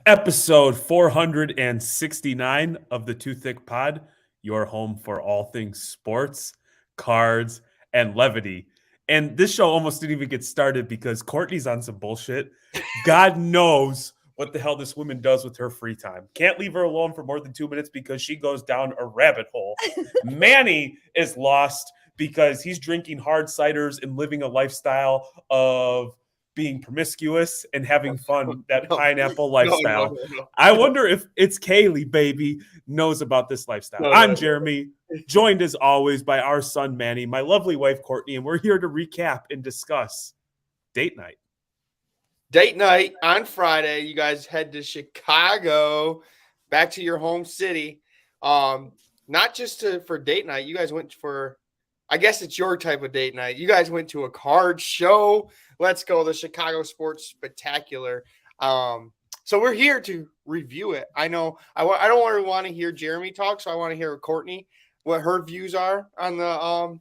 Episode 469 of the 2Thicc pod, your home for all things sports, cards, and levity. And this show almost didn't even get started because Courtney's on some bullshit. God knows what the hell this woman does with her free time. Can't leave her alone for more than 2 minutes because she goes down a rabbit hole. Manny is lost because he's drinking hard ciders and living a lifestyle of being promiscuous and having fun, that pineapple lifestyle. No. I wonder if it's Kaylee, baby, knows about this lifestyle. I'm Jeremy, joined as always by our son, Manny, my lovely wife, Courtney, and we're here to recap and discuss date night. Date night on Friday. You guys head to Chicago, back to your home city. Not just for date night. You guys went for, I guess it's your type of date night. You guys went to a card show. Let's go, the Chicago Sports Spectacular. So we're here to review it. I know I don't really want to hear Jeremy talk, so I want to hear Courtney what her views are on the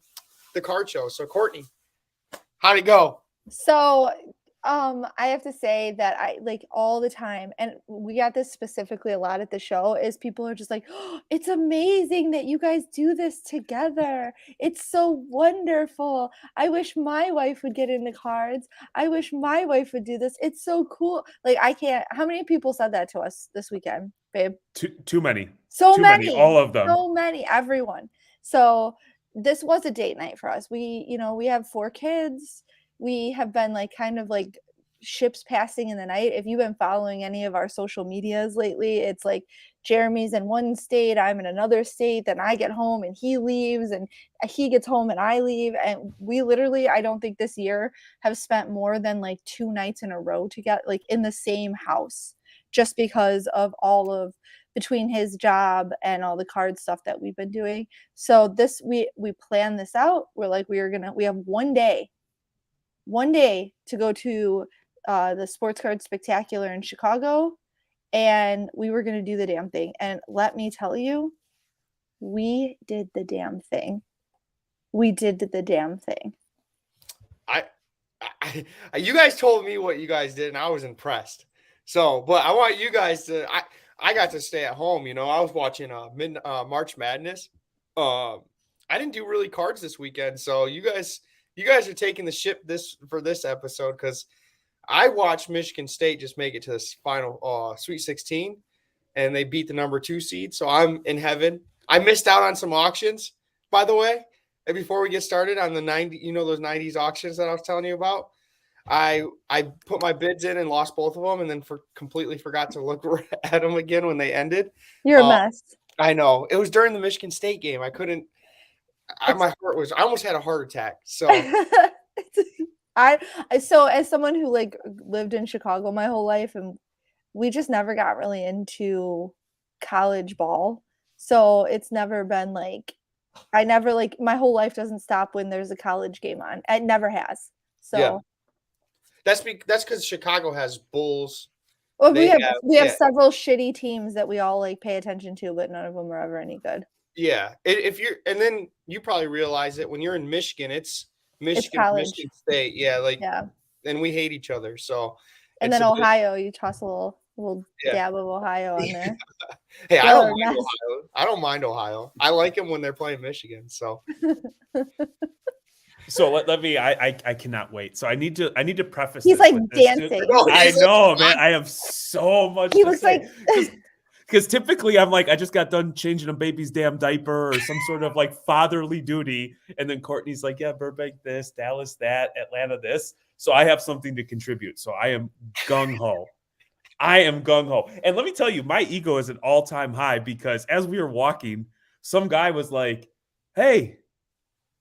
card show. So Courtney, how'd it go? So I have to say that I like all the time, and we got this specifically a lot at the show, is people are just like, oh, it's amazing that you guys do this together. It's so wonderful. I wish my wife would get into cards. I wish my wife would do this. It's so cool. Like, I can't. How many people said that to us this weekend, babe? Too many. So too many. All of them. So many. Everyone. So this was a date night for us. We have 4 kids. We have been kind of ships passing in the night. If you've been following any of our social medias lately, it's like Jeremy's in one state, I'm in another state, then I get home and he leaves, and he gets home and I leave. And we literally, I don't think this year have spent more than 2 nights in a row together, in the same house, just because of all of between his job and all the card stuff that we've been doing. So this, we planned this out. We have one day to go to the Sports Card Spectacular in Chicago, and we were going to do the damn thing. And let me tell you, we did the damn thing. You guys told me what you guys did, and I was impressed. So, but I want you guys to. I got to stay at home. I was watching March Madness. I didn't do really cards this weekend, so you guys are taking the ship for this episode, because I watched Michigan State just make it to this final Sweet 16, and they beat the number 2 seed. So I'm in heaven. I missed out on some auctions, by the way. And before we get started on the 90, those 90s auctions that I was telling you about, I put my bids in and lost both of them, and then completely forgot to look at them again when they ended. You're a mess. I know. It was during the Michigan State game. I couldn't. I almost had a heart attack. So. So as someone who lived in Chicago my whole life, and we just never got really into college ball. So it's never been I never my whole life doesn't stop when there's a college game on. It never has. So yeah. That's because Chicago has Bulls. Well, we have several shitty teams that we all pay attention to, but none of them are ever any good. Yeah. And then you probably realize that when you're in Michigan, it's Michigan State, yeah. And we hate each other, so. And then Ohio, you toss a little dab of Ohio on there. Hey, I don't mind Ohio. I don't mind Ohio. I like them when they're playing Michigan. So. So let me. I cannot wait. So I need to preface. He's dancing. I know, man. I have so much. He looks like. Because typically I'm I just got done changing a baby's damn diaper or some sort of fatherly duty. And then Courtney's yeah, Burbank this, Dallas that, Atlanta this. So I have something to contribute. So I am gung-ho. And let me tell you, my ego is at all-time high, because as we were walking, some guy was like, hey,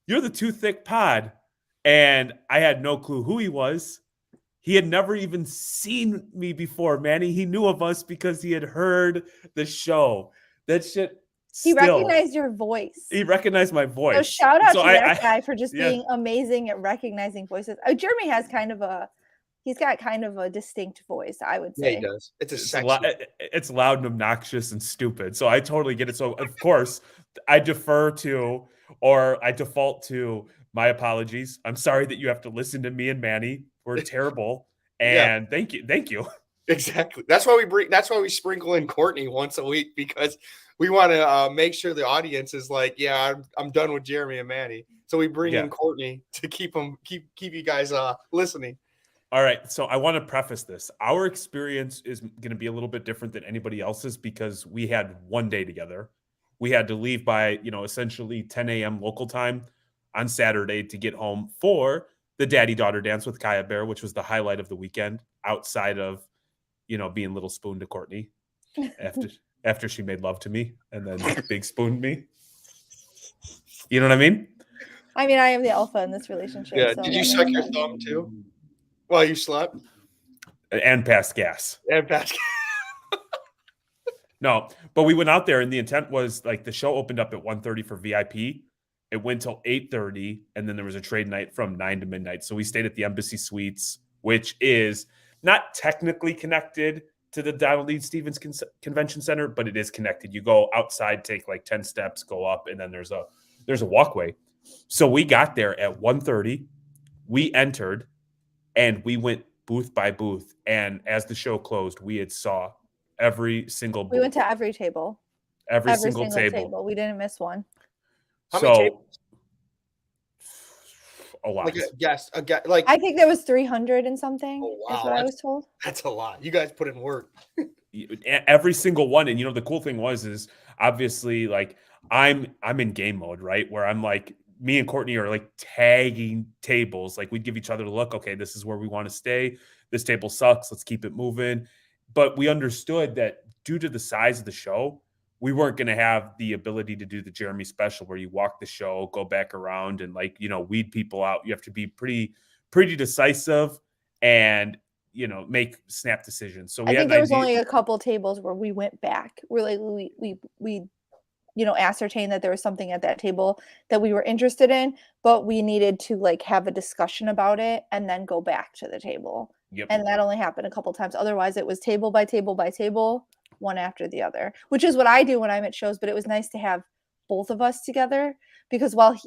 you're the 2Thicc pod. And I had no clue who he was. He had never even seen me before, Manny. He knew of us because he had heard the show. That shit. He recognized your voice. He recognized my voice. So shout out to that guy for just being amazing at recognizing voices. Jeremy has he's got kind of a distinct voice, I would say. Yeah, he does. It's loud and obnoxious and stupid. So I totally get it. So of course I default to my apologies. I'm sorry that you have to listen to me and Manny. We're terrible. And thank you. Exactly. That's why we sprinkle in Courtney once a week, because we want to make sure the audience is like, yeah, I'm done with Jeremy and Manny. So we bring in Courtney to keep you guys listening. All right. So I want to preface this. Our experience is going to be a little bit different than anybody else's because we had one day together. We had to leave by, essentially 10 a.m. local time on Saturday to get home for the daddy-daughter dance with Kaya Bear, which was the highlight of the weekend outside of, being little spoon to Courtney after she made love to me and then big spooned me. You know what I mean? I mean, I am the alpha in this relationship. Yeah. So Did you suck your thumb too while you slept? And pass gas. And pass. No, but we went out there and the intent was like the show opened up at 1:30 for VIP. It went till 8:30 and then there was a trade night from 9 to midnight. So we stayed at the Embassy Suites, which is not technically connected to the Donald E. Stevens Convention Center, but it is connected. You go outside, take like 10 steps, go up, and then there's a walkway. So we got there at 1:30. We entered and we went booth by booth. And as the show closed, we had saw every single booth. We went to every table. Every single table. We didn't miss one. How many tables? A lot. Like a guess. Like I think there was 300 and something. Oh, wow. Is what I was told. That's a lot. You guys put in work. Every single one. And the cool thing is obviously like I'm in game mode, right? Where I'm like, me and Courtney are like tagging tables. Like we'd give each other a look. Okay, this is where we want to stay. This table sucks. Let's keep it moving. But we understood that due to the size of the show, we weren't going to have the ability to do the Jeremy special where you walk the show, go back around and weed people out. You have to be pretty decisive and, make snap decisions. So I think there was only a couple tables where we went back. We're like, we ascertained that there was something at that table that we were interested in, but we needed to like have a discussion about it and then go back to the table. Yep. And that only happened a couple times. Otherwise it was table by table by table, one after the other, which is what I do when I'm at shows. But it was nice to have both of us together because while,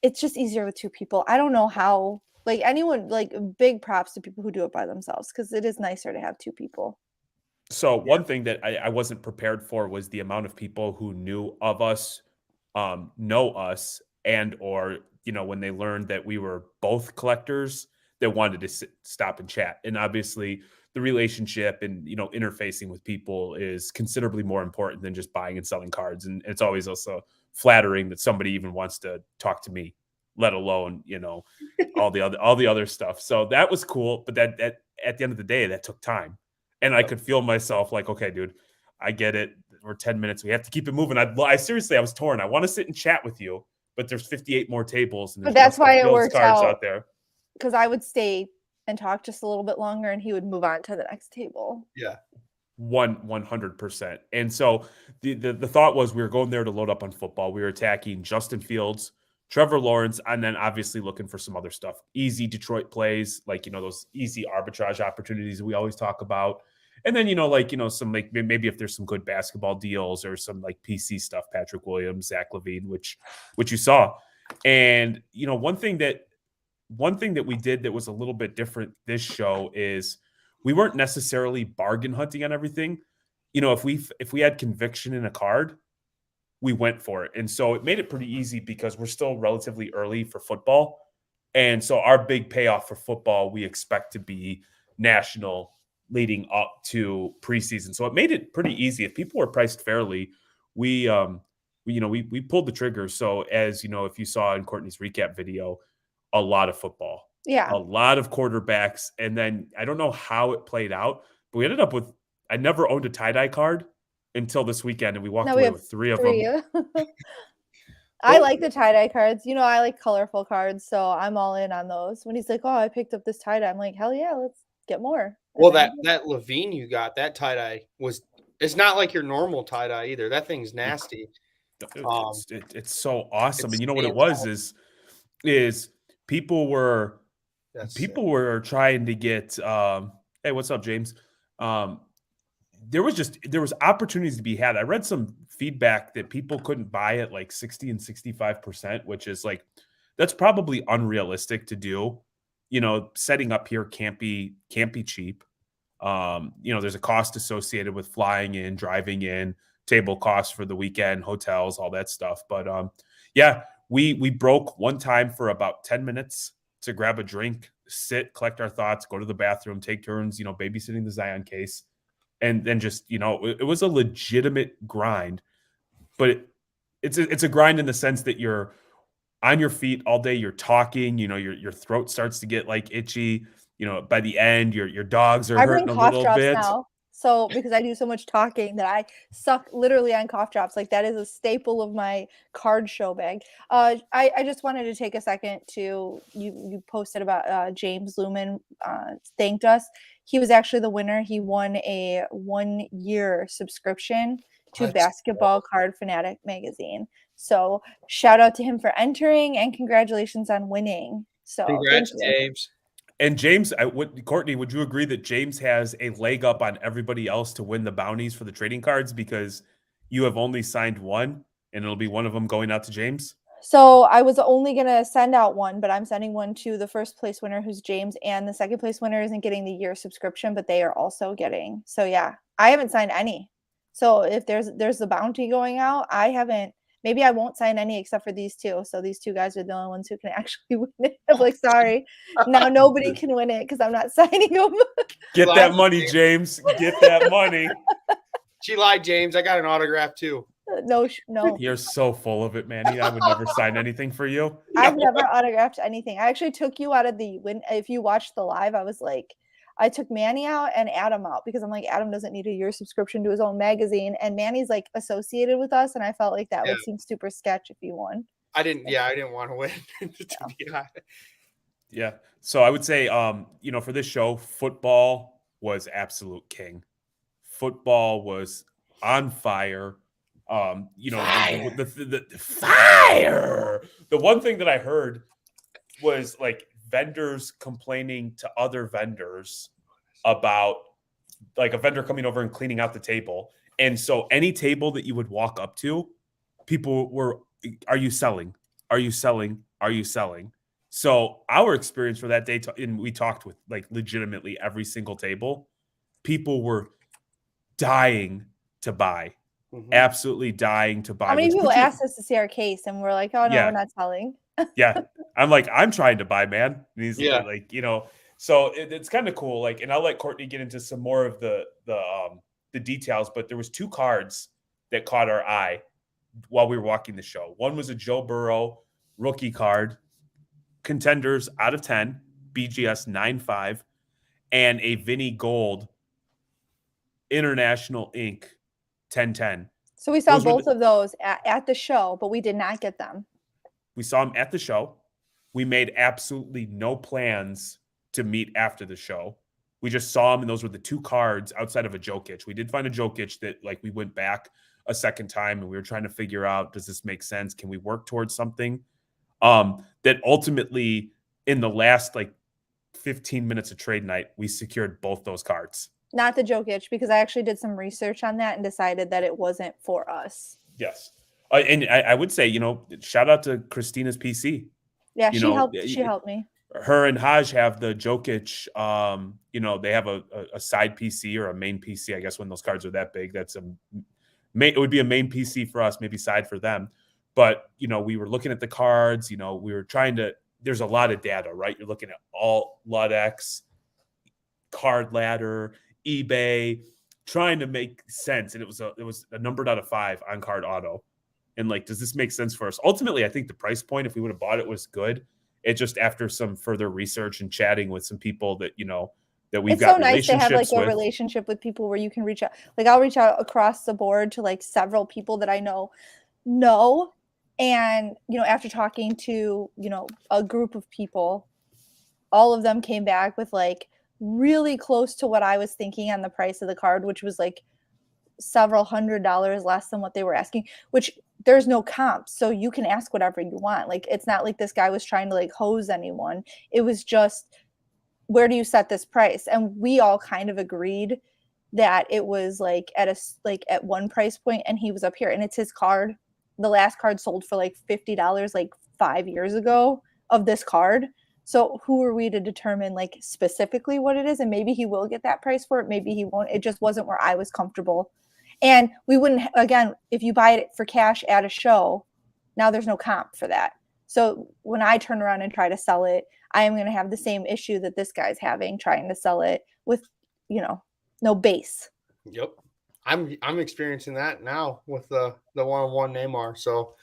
it's just easier with two people. I don't know how, like anyone, like big props to people who do it by themselves because it is nicer to have two people. So one thing that I wasn't prepared for was the amount of people who knew of us, know us, and or when they learned that we were both collectors, they wanted to stop and chat. And obviously, the relationship and interfacing with people is considerably more important than just buying and selling cards. And it's always also flattering that somebody even wants to talk to me, let alone all the other stuff. So that was cool. But that at the end of the day, that took time. And I could feel myself like, okay, dude, I get it. We're 10 minutes. We have to keep it moving. I seriously, I was torn. I want to sit and chat with you, but there's 58 more tables. And but that's why it works out there. Because I would stay and talk just a little bit longer and he would move on to the next table. Yeah. 100%. And so the thought was we were going there to load up on football. We were attacking Justin Fields, Trevor Lawrence, and then obviously looking for some other stuff. Easy Detroit plays, like, those easy arbitrage opportunities we always talk about. And then, some like maybe if there's some good basketball deals or some like PC stuff, Patrick Williams, Zach LaVine, which you saw. And, one thing that we did that was a little bit different this show is we weren't necessarily bargain hunting on everything. If we had conviction in a card, we went for it. And so it made it pretty easy because we're still relatively early for football. And so our big payoff for football, we expect to be national leading up to preseason. So it made it pretty easy. If people were priced fairly, we pulled the trigger. So as if you saw in Courtney's recap video, a lot of football, a lot of quarterbacks. And then I don't know how it played out, but we ended up with, I never owned a tie-dye card until this weekend, and we walked away with three of them. I like the tie-dye cards. I like colorful cards, so I'm all in on those. When he's like, oh, I picked up this tie-dye, I'm like, hell yeah, let's get more. Well, that LaVine you got, that tie-dye it's not like your normal tie-dye either. That thing's nasty. It's so awesome. And you know what it was is people were trying to get hey, what's up, James? There was opportunities to be had. I read some feedback that people couldn't buy at like 60 and 65%, which is like, that's probably unrealistic to do. setting up here can't be cheap. There's a cost associated with flying in, driving in, table costs for the weekend, hotels, all that stuff. But yeah, we broke one time for about 10 minutes to grab a drink, sit, collect our thoughts, go to the bathroom, take turns, babysitting the Zion case. And then just, it was a legitimate grind, but it's a grind in the sense that you're on your feet all day, you're talking, your throat starts to get like itchy. By the end, your dogs are I bring hurting a cough little drops bit. now. So because I do so much talking that I suck literally on cough drops. Like that is a staple of my card show bag. I just wanted to take a second to you posted about James Lumen thanked us. He was actually the winner. He won a 1-year subscription to Basketball Card Fanatic magazine. So shout out to him for entering and congratulations on winning. So Congrats, James. And James, Courtney, would you agree that James has a leg up on everybody else to win the bounties for the trading cards because you have only signed one and it'll be one of them going out to James? So I was only going to send out one, but I'm sending one to the first place winner, who's James, and the second place winner isn't getting the year subscription, but they are also getting. So yeah, I haven't signed any. So if there's the bounty going out, I haven't. Maybe I won't sign any except for these two. So these two guys are the only ones who can actually win it. I'm like, sorry. Now nobody can win it because I'm not signing them. Get that money, James. Get that money. She lied, James. I got an autograph too. No. You're so full of it, Manny. I would never sign anything for you. I've never autographed anything. I actually took you out of the win. If you watched the live, I was like, I took Manny out and Adam out because I'm like, Adam doesn't need a year subscription to his own magazine. And Manny's like associated with us. And I felt like that would seem super sketch if you won. I didn't want to win. Yeah. So I would say, for this show, football was absolute king. Football was on fire. Fire. The fire. The one thing that I heard was like vendors complaining to other vendors about like a vendor coming over and cleaning out the table. And so any table that you would walk up to, people were, are you selling? Are you selling? Are you selling? So our experience for that day, and we talked with like legitimately every single table, people were dying to buy. Absolutely dying to buy. How many people asked us to see our case and we're like, oh no, we're not selling. Yeah. I'm like, I'm trying to buy, man. And he's like, so it's kind of cool. Like, and I'll let Courtney get into some more of the details, but there was 2 cards that caught our eye while we were walking the show. One was a Joe Burrow rookie card, contenders out of 10, BGS 9.5, and a Vinny Gold International Inc. 1010. So we saw both of those at the show, but we did not get them. We saw them at the show. We made absolutely no plans to meet after the show. We just saw them, and those were the 2 cards outside of a Jokic. We did find a Jokic that like we went back a second time, and we were trying to figure out, does this make sense? Can we work towards something? That ultimately, in the last like 15 minutes of trade night, we secured both those cards. Not the Jokic, because I actually did some research on that and decided that it wasn't for us. Yes. And I would say, shout out to Christina's PC. Yeah, she helped me. Her and Haj have the Jokic, they have a side PC or a main PC, I guess, when those cards are that big. It would be a main PC for us, maybe side for them. But, we were looking at the cards, we were there's a lot of data, right? You're looking at all Ludex, Card Ladder, eBay, trying to make sense. And it was a numbered out of 5 on Card Auto. And like, does this make sense for us? Ultimately, I think the price point, if we would have bought it, was good. It just, after some further research and chatting with some people that, that we've got relationships with. It's so nice to have like a relationship with people where you can reach out. Like I'll reach out across the board to like several people that I know. And, after talking to, a group of people, all of them came back with like really close to what I was thinking on the price of the card, which was like several $100s less than what they were asking, which there's no comp. So you can ask whatever you want. Like, it's not like this guy was trying to like hose anyone. It was just, where do you set this price? And we all kind of agreed that it was like at one price point, and he was up here, and it's his card. The last card sold for like $50 like 5 years ago of this card. So who are we to determine like specifically what it is? And maybe he will get that price for it. Maybe he won't. It just wasn't where I was comfortable. And we wouldn't, again, if you buy it for cash at a show, now there's no comp for that. So when I turn around and try to sell it, I am going to have the same issue that this guy's having trying to sell it with, no base. Yep. I'm experiencing that now with the one-on-one Neymar. So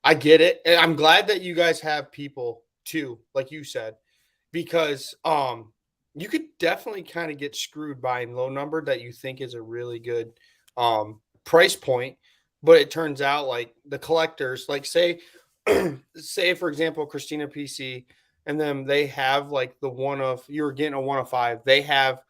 I get it. And I'm glad that you guys have people too, like you said, because you could definitely kind of get screwed buying low number that you think is a really good price point, but it turns out like the collectors, like say for example, Christina PC, and then they have like you're getting a 1 of 5. They have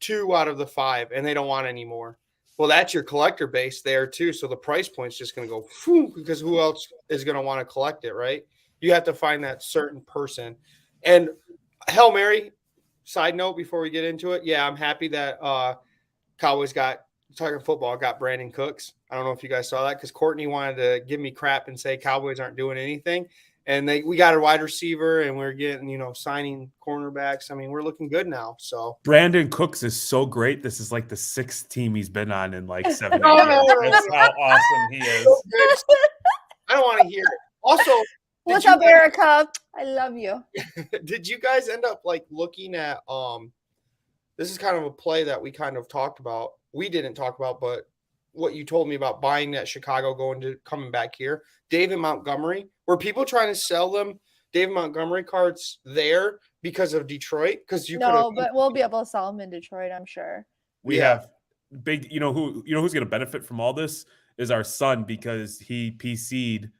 2 out of the 5 and they don't want any more. Well, that's your collector base there too. So the price point's just going to go because who else is going to want to collect it, right? You have to find that certain person. And Hail Mary, side note before we get into it. Yeah, I'm happy that Cowboys talking football, got Brandon Cooks. I don't know if you guys saw that because Courtney wanted to give me crap and say Cowboys aren't doing anything. And we got a wide receiver and we're getting, signing cornerbacks. I mean, we're looking good now. So Brandon Cooks is so great. This is like the 6th team he's been on in like 7 Oh, years. That's how awesome he is. I don't want to hear it. Also, what's up, Erica? I love you. Did you guys end up like looking at this is kind of a play that we kind of talked about. We didn't talk about, but what you told me about buying that Chicago coming back here, David Montgomery. Were people trying to sell them David Montgomery cards there because of Detroit? Because but we'll be able to sell them in Detroit, I'm sure. We have big, who's going to benefit from all this is our son, because he PC'd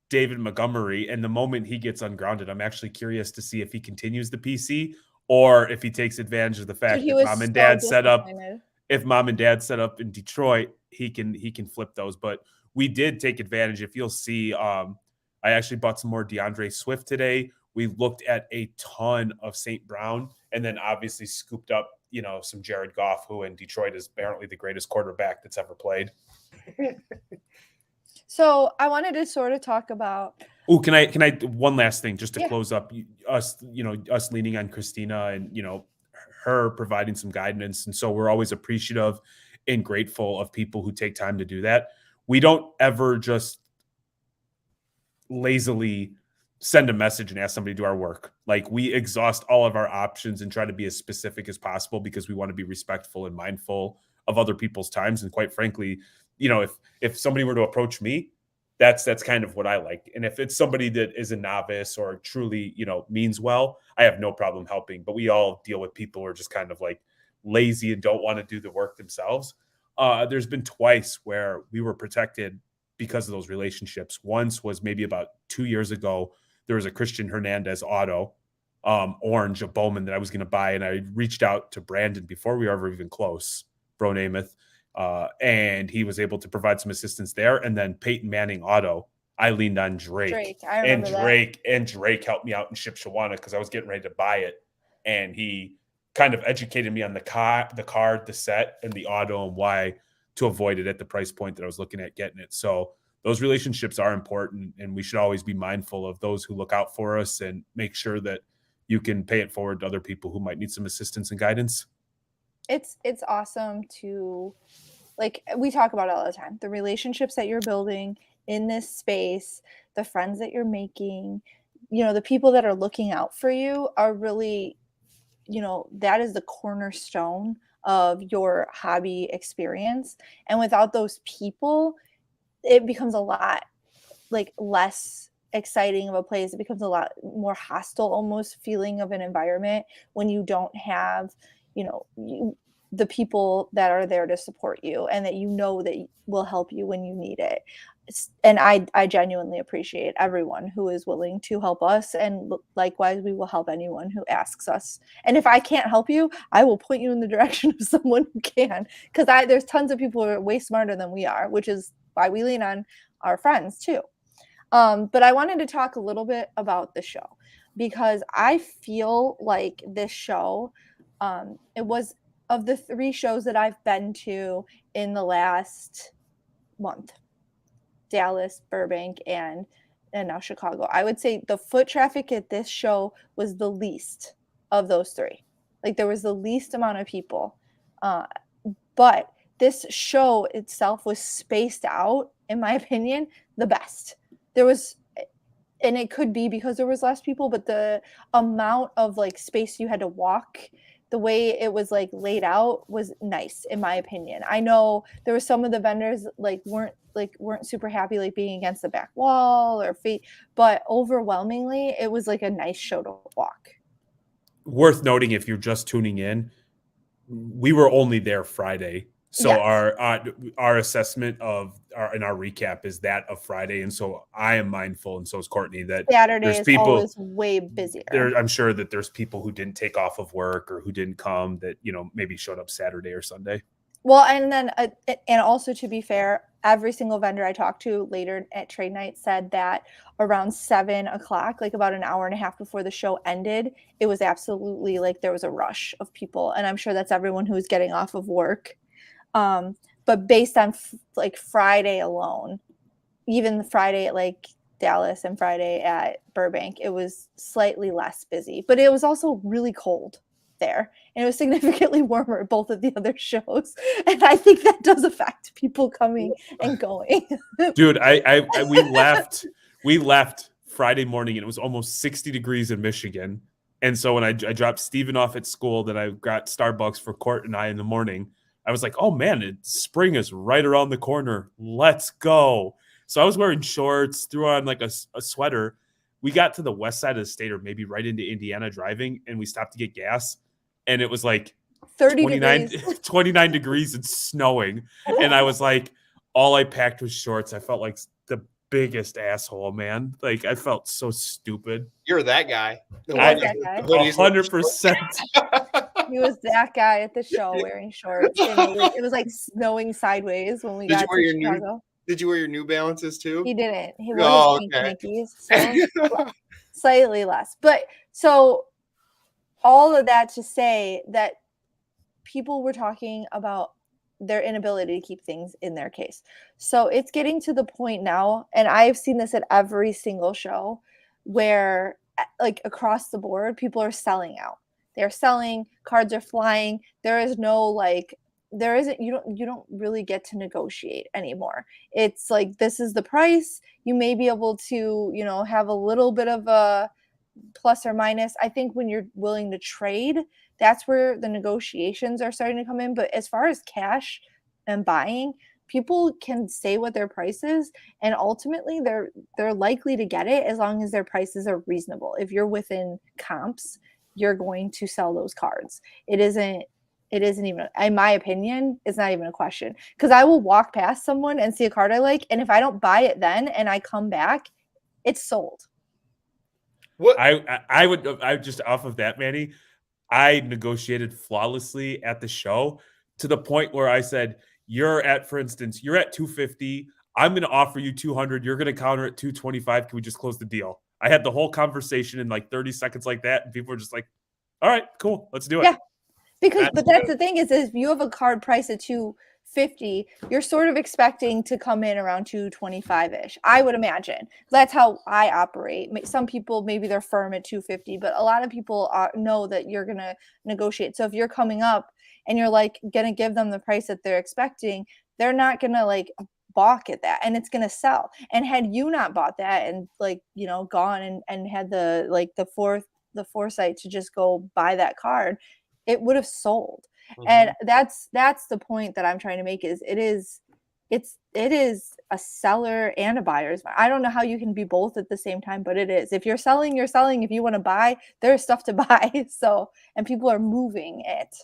David Montgomery, and the moment he gets ungrounded, I'm actually curious to see if he continues the PC or if he takes advantage of the fact that mom and dad set up. If mom and dad set up in Detroit, he can flip those. But we did take advantage. If you'll see, I actually bought some more DeAndre Swift today. We looked at a ton of St. Brown, and then obviously scooped up, some Jared Goff, who in Detroit is apparently the greatest quarterback that's ever played. So I wanted to sort of talk about. Oh, can I one last thing just to close up us leaning on Christina and, her providing some guidance. And so we're always appreciative and grateful of people who take time to do that. We don't ever just lazily send a message and ask somebody to do our work. Like, we exhaust all of our options and try to be as specific as possible because we want to be respectful and mindful of other people's times. And quite frankly, if somebody were to approach me, that's kind of what I like. And if it's somebody that is a novice or truly, means well, I have no problem helping. But we all deal with people who are just kind of like lazy and don't want to do the work themselves. There's been twice where we were protected because of those relationships. Once was maybe about 2 years ago. There was a Christian Hernandez auto, orange, a Bowman that I was going to buy. And I reached out to Brandon before we were ever even close, Bro Namath. And he was able to provide some assistance there. And then Peyton Manning auto, I leaned on Drake. I remember and Drake helped me out in Shipshawana because I was getting ready to buy it. And he kind of educated me on the card, the set, and the auto, and why to avoid it at the price point that I was looking at getting it. So those relationships are important, and we should always be mindful of those who look out for us and make sure that you can pay it forward to other people who might need some assistance and guidance. It's awesome to, like, we talk about it all the time, the relationships that you're building in this space, the friends that you're making, the people that are looking out for you are really, that is the cornerstone of your hobby experience. And without those people, it becomes a lot like less exciting of a place. It becomes a lot more hostile almost feeling of an environment when you don't have the people that are there to support you and that that will help you when you need it. And I genuinely appreciate everyone who is willing to help us, and likewise we will help anyone who asks us. And if I can't help you, I will point you in the direction of someone who can, because there's tons of people who are way smarter than we are, which is why we lean on our friends too. But I wanted to talk a little bit about the show, because I feel like this show, it was, of the 3 shows that I've been to in the last month, Dallas, Burbank, and now Chicago. I would say the foot traffic at this show was the least of those three. Like there was the least amount of people. But this show itself was spaced out, in my opinion, the best. There was, and it could be because there was less people, but the amount of like space you had to walk, the way it was like laid out was nice, in my opinion. I know there were some of the vendors weren't super happy like being against the back wall or feet, but overwhelmingly it was like a nice show to walk. Worth noting, if you're just tuning in, we were only there Friday. So Yes. our assessment of our recap is that of Friday, and so I am mindful, and so is Courtney, that Saturday there's is people always way busier. I'm sure that there's people who didn't take off of work or who didn't come that, you know, maybe showed up Saturday or Sunday. Well, and then and also to be fair, every single vendor I talked to later at trade night said that around 7 o'clock, like about an hour and a half before the show ended, it was absolutely like there was a rush of people, and I'm sure that's everyone who was getting off of work. But based on like Friday alone, even the Friday at like Dallas and Friday at Burbank, it was slightly less busy, but it was also really cold there, and it was significantly warmer at both of the other shows, and I think that does affect people coming and going. Dude, we left Friday morning and it was almost 60 degrees in Michigan, and so when I dropped Steven off at school, that I got Starbucks for Court and I in the morning, I was like, oh man, spring is right around the corner, let's go. So I was wearing shorts, threw on like a sweater. We got to the west side of the state, or maybe right into Indiana driving, and we stopped to get gas, and it was like 29 degrees and snowing. And I was like, all I packed was shorts. I felt like the biggest asshole, man. Like I felt so stupid. You're that guy. 100%. He was that guy at the show wearing shorts. And it was like snowing sideways when we got to Chicago. Did you wear your New Balances too? He didn't. He wore his Nikes, so slightly less. But so all of that to say that people were talking about their inability to keep things in their case. So it's getting to the point now, and I've seen this at every single show, where like across the board, people are selling out. They're selling, cards are flying. There is no like, there isn't, you don't really get to negotiate anymore. It's like, this is the price. You may be able to, you know, have a little bit of a plus or minus. I think when you're willing to trade, that's where the negotiations are starting to come in. But as far as cash and buying, people can say what their price is, and ultimately they're likely to get it as long as their prices are reasonable. If you're within comps, you're going to sell those cards. It isn't even, in my opinion, it's not even a question, because I will walk past someone and see a card I like, and if I don't buy it then and I come back, it's sold. What I would just off of that, Manny, I negotiated flawlessly at the show to the point where I said, for instance, you're at 250. I'm going to offer you 200. You're going to counter at 225. Can we just close the deal? I had the whole conversation in like 30 seconds like that, and people were just like, all right, cool, let's do it. Yeah, because that's the thing is if you have a card price at 250, you're sort of expecting to come in around 225-ish. I would imagine. That's how I operate. Some people, maybe they're firm at 250, but a lot of people know that you're going to negotiate. So if you're coming up and you're like going to give them the price that they're expecting, they're not going to like balk at that, and it's going to sell. And had you not bought that and like, you know, gone and had the foresight to just go buy that card, it would have sold. Mm-hmm. And that's the point that I'm trying to make is it is a seller and a buyer's market. I don't know how you can be both at the same time, but it is. If you're selling, you're selling. If you want to buy, there's stuff to buy. So, and people are moving it.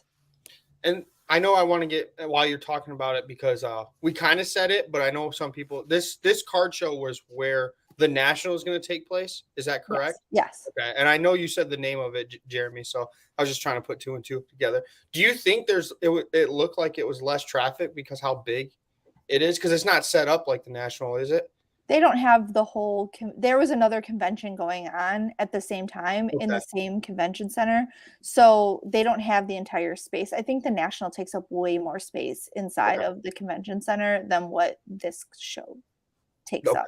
And I know I want to get while you're talking about it, because we kind of said it, but I know some people, this card show was where the National is going to take place. Is that correct? Yes. Okay. And I know you said the name of it, Jeremy, so I was just trying to put two and two together. Do you think it looked like it was less traffic because how big it is? Because it's not set up like the National, is it? They don't have the whole there was another convention going on at the same time in the same convention center, so they don't have the entire space. I think the National takes up way more space inside of the convention center than what this show takes up.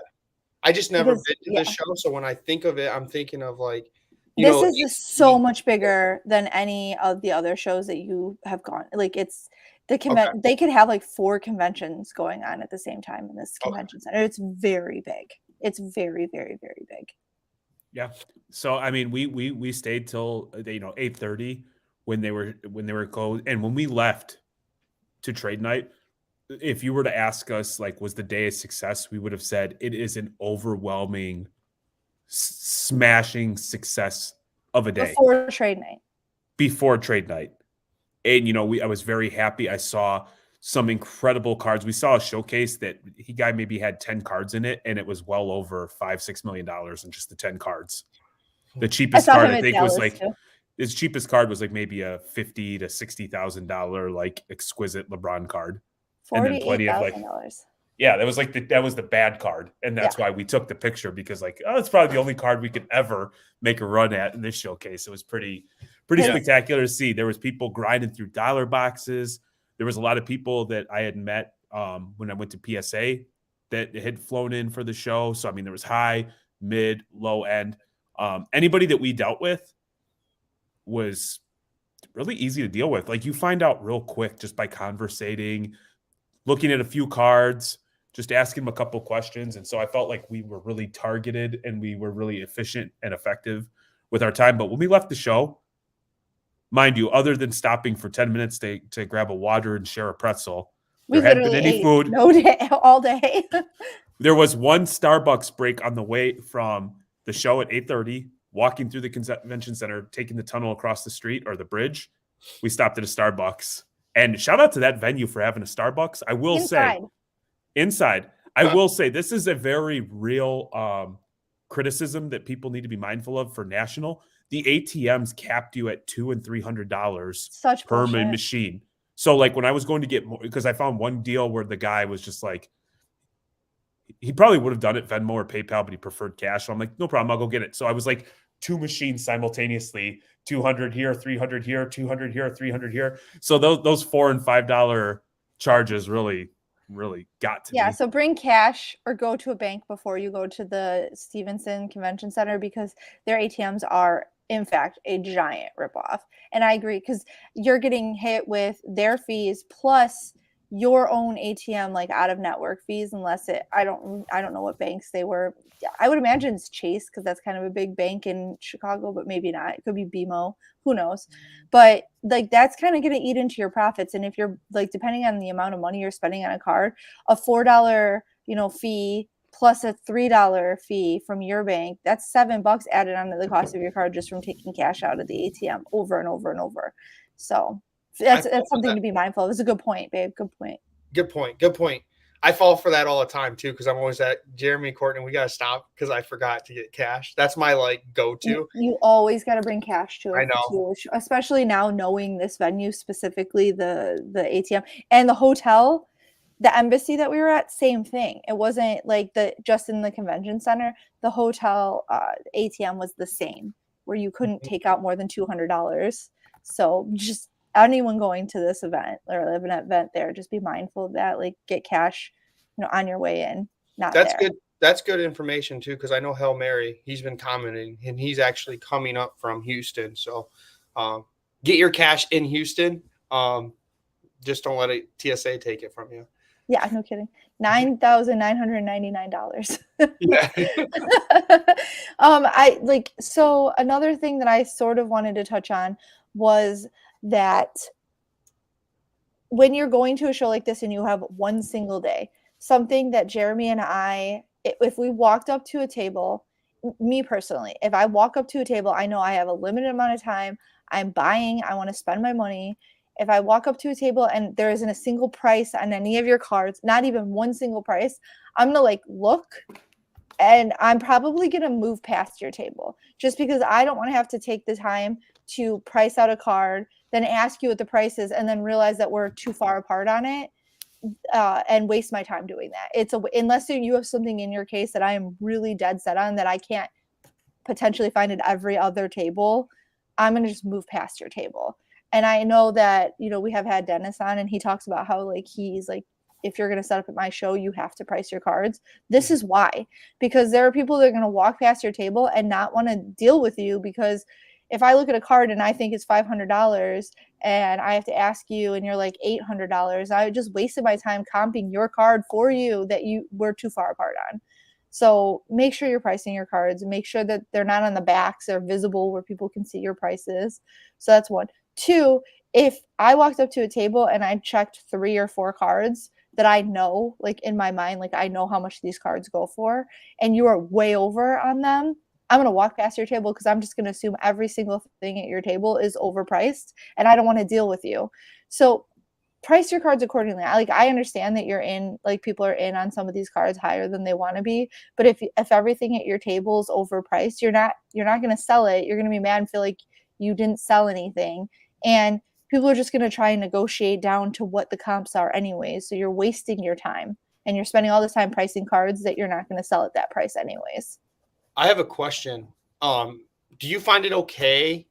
I just never Because, been to this show, so when I think of it, I'm thinking of like, this is just so much bigger than any of the other shows that you have gone. Like it's the they could have like 4 conventions going on at the same time in this convention center. It's very big. It's very, very, very big. Yeah. So I mean, we stayed till 8:30 when they were closed, and when we left to trade night, if you were to ask us like, was the day a success, we would have said it is an overwhelming, smashing success of a day before trade night. Before trade night, and I was very happy. I saw some incredible cards. We saw a showcase that guy maybe had 10 cards in it, and it was well over $5-6 million in just the 10 cards. The cheapest card I think was like his cheapest card was like maybe a $50,000 to $60,000 like exquisite LeBron card. And then plenty of like, yeah, that was like that was the bad card, and that's why we took the picture, because like, oh, it's probably the only card we could ever make a run at in this showcase. It was pretty spectacular to see. There was people grinding through dollar boxes. There was a lot of people that I had met when I went to PSA that had flown in for the show. So I mean, there was high, mid, low end. Anybody that we dealt with was really easy to deal with. Like, you find out real quick just by conversating, looking at a few cards, just asking them a couple questions. And so I felt like we were really targeted and we were really efficient and effective with our time. But when we left the show, mind you, other than stopping for 10 minutes to grab a water and share a pretzel, there hadn't been any food all day. There was one Starbucks break on the way from the show at 8:30, walking through the convention center, taking the tunnel across the street or the bridge. We stopped at a Starbucks. And shout out to that venue for having a Starbucks. I will say, inside, I will say this is a very real criticism that people need to be mindful of for national. The ATMs capped you at $200 and $300 per machine. So like when I was going to get more, because I found one deal where the guy was just like, he probably would have done it Venmo or PayPal, but he preferred cash. So I'm like, no problem, I'll go get it. So I was like 2 machines simultaneously, 200 here, 300 here, 200 here, 300 here. So those $4 and $5 charges really got to me. So bring cash or go to a bank before you go to the Stevenson Convention Center, because their ATMs are in fact a giant ripoff. And I agree, because you're getting hit with their fees plus your own ATM, like out of network fees, unless I don't know what banks they were. I would imagine it's Chase, because that's kind of a big bank in Chicago, but maybe not. It could be BMO, who knows? But like, that's kind of going to eat into your profits. And if you're like, depending on the amount of money you're spending on a card, a $4 fee plus a $3 fee from your bank, that's $7 added onto the cost of your card just from taking cash out of the ATM over and over and over. So that's something to be mindful of. It's a good point, babe. Good point. I fall for that all the time too, because I'm always at Jeremy, Courtney, we got to stop because I forgot to get cash. That's my like go-to. You always got to bring cash to it. I know. Especially now knowing this venue, specifically the ATM and the hotel, the embassy that we were at, same thing. It wasn't like just in the convention center. The hotel ATM was the same, where you couldn't take out more than $200. So just anyone going to this event or an event there, just be mindful of that. Like, get cash, on your way in. That's good. That's good information too, because I know Hail Mary, he's been commenting, and he's actually coming up from Houston. So get your cash in Houston. Just don't let TSA take it from you. Yeah, no kidding. $9,999. Yeah. So another thing that I sort of wanted to touch on was that when you're going to a show like this and you have one single day, something that Jeremy and I, if we walked up to a table, me personally, if I walk up to a table, I know I have a limited amount of time. I'm buying, I want to spend my money. If I walk up to a table and there isn't a single price on any of your cards, not even one single price, I'm going to look, and I'm probably going to move past your table, just because I don't want to have to take the time to price out a card, then ask you what the price is, and then realize that we're too far apart on it, and waste my time doing that. Unless you have something in your case that I am really dead set on that I can't potentially find at every other table, I'm going to just move past your table. And I know that, we have had Dennis on, and he talks about how he's if you're going to set up at my show, you have to price your cards. This is why, because there are people that are going to walk past your table and not want to deal with you, because if I look at a card and I think it's $500 and I have to ask you and you're like $800, I just wasted my time comping your card for you that you were too far apart on. So make sure you're pricing your cards and make sure that they're not on the backs, they're visible where people can see your prices. So that's one. Two, if I walked up to a table and I checked 3 or 4 cards that I know, like in my mind, like I know how much these cards go for, and you are way over on them, I'm going to walk past your table because I'm just going to assume every single thing at your table is overpriced and I don't want to deal with you. So price your cards accordingly. I understand that you're in, like, people are in on some of these cards higher than they want to be, but if everything at your table is overpriced, you're not going to sell it. You're going to be mad and feel like you didn't sell anything, and people are just going to try and negotiate down to what the comps are anyways. So you're wasting your time and you're spending all this time pricing cards that you're not going to sell at that price anyways. I have a question. Do you find it okay?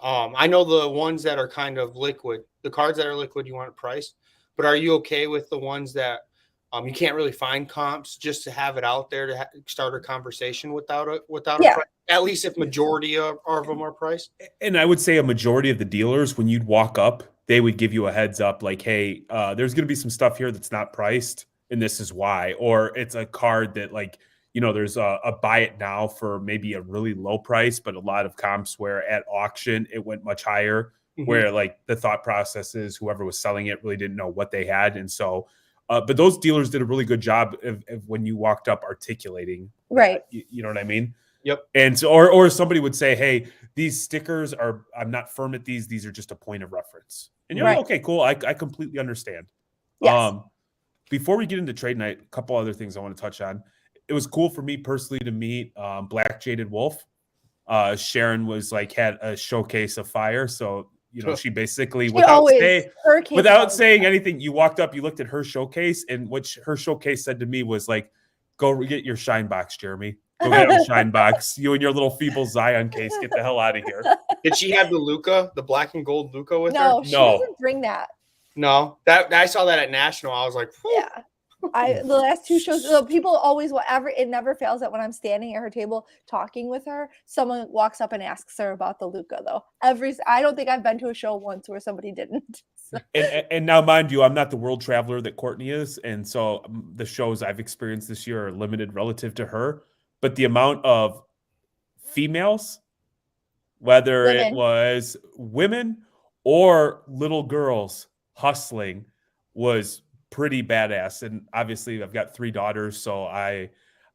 I know the ones that are kind of liquid, the cards that are liquid, you want it priced, but are you okay with the ones that you can't really find comps, just to have it out there to start a conversation without a price? At least if majority of them are priced. And I would say a majority of the dealers, when you'd walk up, they would give you a heads up like, hey, there's going to be some stuff here that's not priced, and this is why. Or it's a card that, like, there's a buy it now for maybe a really low price, but a lot of comps where at auction it went much higher, where like the thought process is whoever was selling it really didn't know what they had. And so, but those dealers did a really good job of when you walked up articulating. Right. You know what I mean? Yep. And so, or somebody would say, hey, these stickers I'm not firm at these are just a point of reference. And you're like, okay, cool. I completely understand. Yes. Before we get into trade night, a couple other things I want to touch on. It was cool for me personally to meet Black Jaded Wolf. Sharon was like, had a showcase of fire. So, she basically, without saying anything, you walked up, you looked at her showcase, and what her showcase said to me was like, go get your shine box, Jeremy. Go get your shine box. You and your little feeble Zion case, get the hell out of here. Did she have the Luca, the black and gold Luca with her? No, she doesn't bring that. No, that I saw that at National. I was like, whew. Yeah. The last 2 shows, people always, it never fails that when I'm standing at her table talking with her, someone walks up and asks her about the Luca, though. I don't think I've been to a show once where somebody didn't. So. And now, mind you, I'm not the world traveler that Courtney is, and so the shows I've experienced this year are limited relative to her. But the amount of females, whether it was women or little girls hustling, was pretty badass. And obviously I've got 3 daughters, so I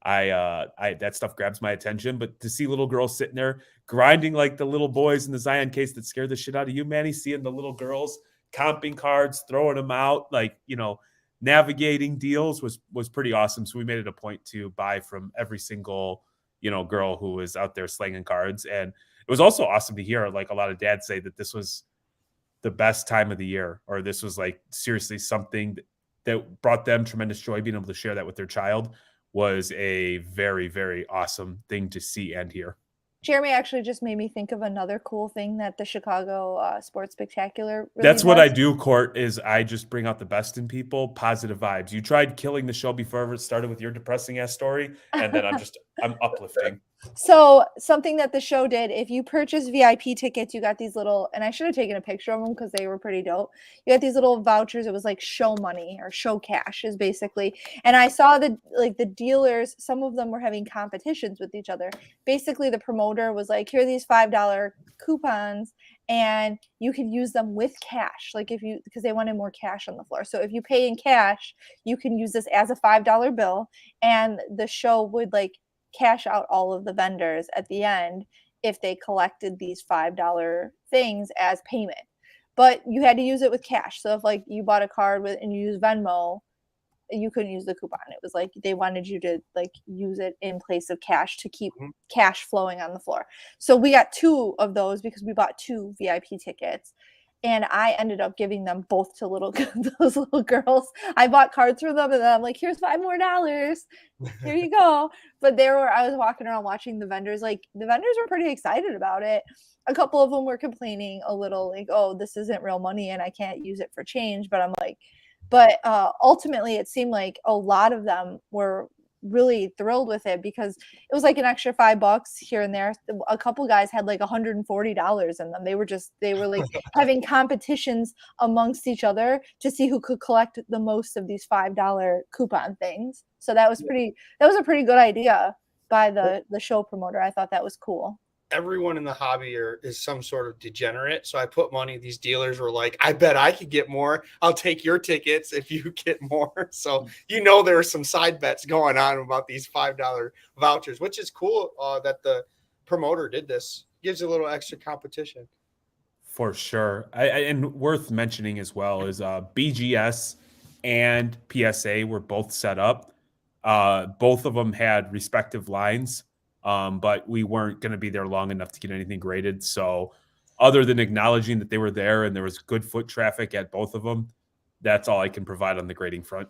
that stuff grabs my attention. But to see little girls sitting there grinding like the little boys in the Zion case that scared the shit out of you, Manny, seeing the little girls comping cards, throwing them out, like, navigating deals was pretty awesome. So we made it a point to buy from every single, girl who was out there slinging cards. And it was also awesome to hear, like, a lot of dads say that this was the best time of the year, or this was like seriously something that brought them tremendous joy. Being able to share that with their child was a very, very awesome thing to see and hear. Jeremy actually just made me think of another cool thing that the Chicago Sports Spectacular really That's does. what I do, Court, is I just bring out the best in people, positive vibes. You tried killing the show before it started with your depressing ass story, and then I'm uplifting. So something that the show did, if you purchase VIP tickets, you got these little, and I should have taken a picture of them because they were pretty dope. You got these little vouchers. It was like show money or show cash is basically. And I saw the dealers, some of them were having competitions with each other. Basically the promoter was like, here are these $5 coupons and you can use them with cash. Like because they wanted more cash on the floor. So if you pay in cash, you can use this as a $5 bill, and the show would like cash out all of the vendors at the end if they collected these $5 things as payment. But you had to use it with cash. So if like you bought a card and you use Venmo, you couldn't use the coupon. It was like they wanted you to like use it in place of cash to keep cash flowing on the floor. So we got 2 of those because we bought 2 VIP tickets. And I ended up giving them both to those little girls. I bought cards for them, and then I'm like, here's $5 more. Here you go. But I was walking around watching the vendors. Like, the vendors were pretty excited about it. A couple of them were complaining a little, like, oh, this isn't real money and I can't use it for change. But I'm like, But ultimately, it seemed like a lot of them were really thrilled with it because it was like an extra $5 here and there. A couple guys had like $140 in them. They were like having competitions amongst each other to see who could collect the most of these $5 coupon things. So that was a pretty good idea by the show promoter. I thought that was cool. Everyone in the hobby is some sort of degenerate. So I put money. These dealers were like, I bet I could get more. I'll take your tickets if you get more. So, there were some side bets going on about these $5 vouchers, which is cool that the promoter did this. Gives a little extra competition. For sure. And worth mentioning as well is BGS and PSA were both set up. Both of them had respective lines. But we weren't going to be there long enough to get anything graded. So other than acknowledging that they were there and there was good foot traffic at both of them, that's all I can provide on the grading front.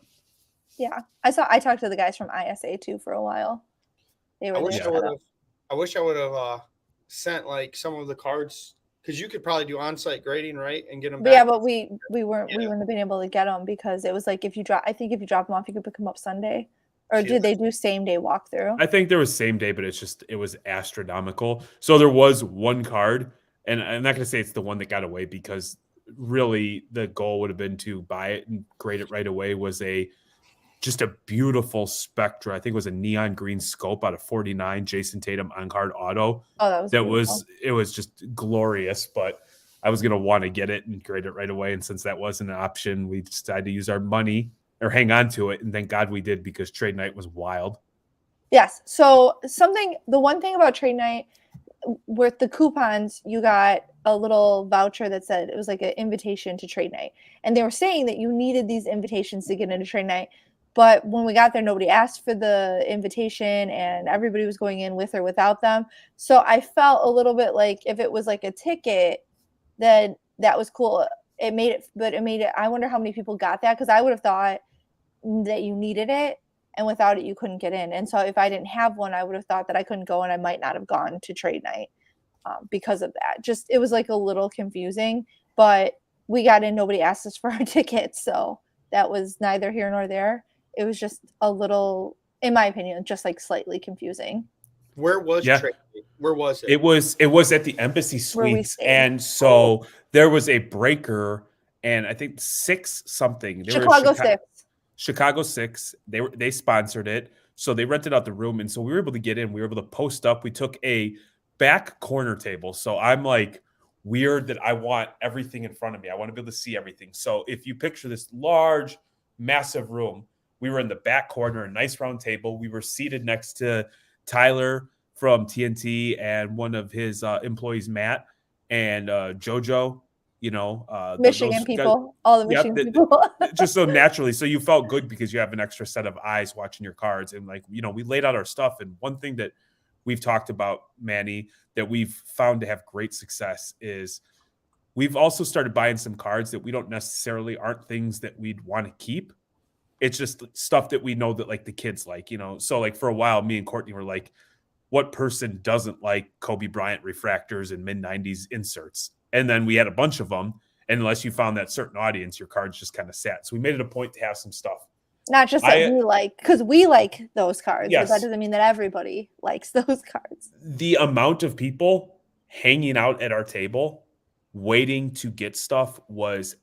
Yeah. I talked to the guys from ISA too for a while. They were I wish I would have sent like some of the cards because you could probably do on-site grading, right? And get them back. Yeah, but we wouldn't have been able to get them because it was like if you drop them off, you could pick them up Sunday. Or did they do same day walkthrough? I think there was same day, but it was astronomical. So there was one card, and I'm not going to say it's the one that got away because really the goal would have been to buy it and grade it right away. Was just a beautiful Spectra. I think it was a neon green scope out of 49 Jason Tatum on card auto. Oh, it was just glorious, but I was going to want to get it and grade it right away. And since that wasn't an option, we decided to use our money or hang on to it. And thank God we did because trade night was wild. Yes. So the one thing about trade night with the coupons, you got a little voucher that said it was like an invitation to trade night. And they were saying that you needed these invitations to get into trade night. But when we got there, nobody asked for the invitation and everybody was going in with or without them. So I felt a little bit like if it was like a ticket, then that was cool. It made it, I wonder how many people got that because I would have thought that you needed it and without it you couldn't get in. And so if I didn't have one, I would have thought that I couldn't go and I might not have gone to trade night because of that. Just it was like a little confusing, but we got in, nobody asked us for our tickets, so that was neither here nor there. It was just a little, in my opinion, just like slightly confusing. Where was trade night? Where was it? It was at the Embassy Suites, and so there was a breaker, and I think 6 something. Chicago 6. They sponsored it, so they rented out the room, and so we were able to get in. We were able to post up. We took a back corner table, so I'm like weird that I want everything in front of me. I want to be able to see everything. So if you picture this large, massive room, we were in the back corner, a nice round table. We were seated next to Tyler from TNT and one of his employees, Matt, and JoJo. Michigan people, all the Michigan people. Just so naturally. So you felt good because you have an extra set of eyes watching your cards. And we laid out our stuff. And one thing that we've talked about, Manny, that we've found to have great success is we've also started buying some cards that we don't necessarily aren't things that we'd want to keep. It's just stuff that we know that like the kids like, So like for a while, me and Courtney were like, what person doesn't like Kobe Bryant refractors and mid-90s inserts? And then we had a bunch of them. And unless you found that certain audience, your cards just kind of sat. So we made it a point to have some stuff. Not just that we like, because we like those cards. Yes. But that doesn't mean that everybody likes those cards. The amount of people hanging out at our table, waiting to get stuff was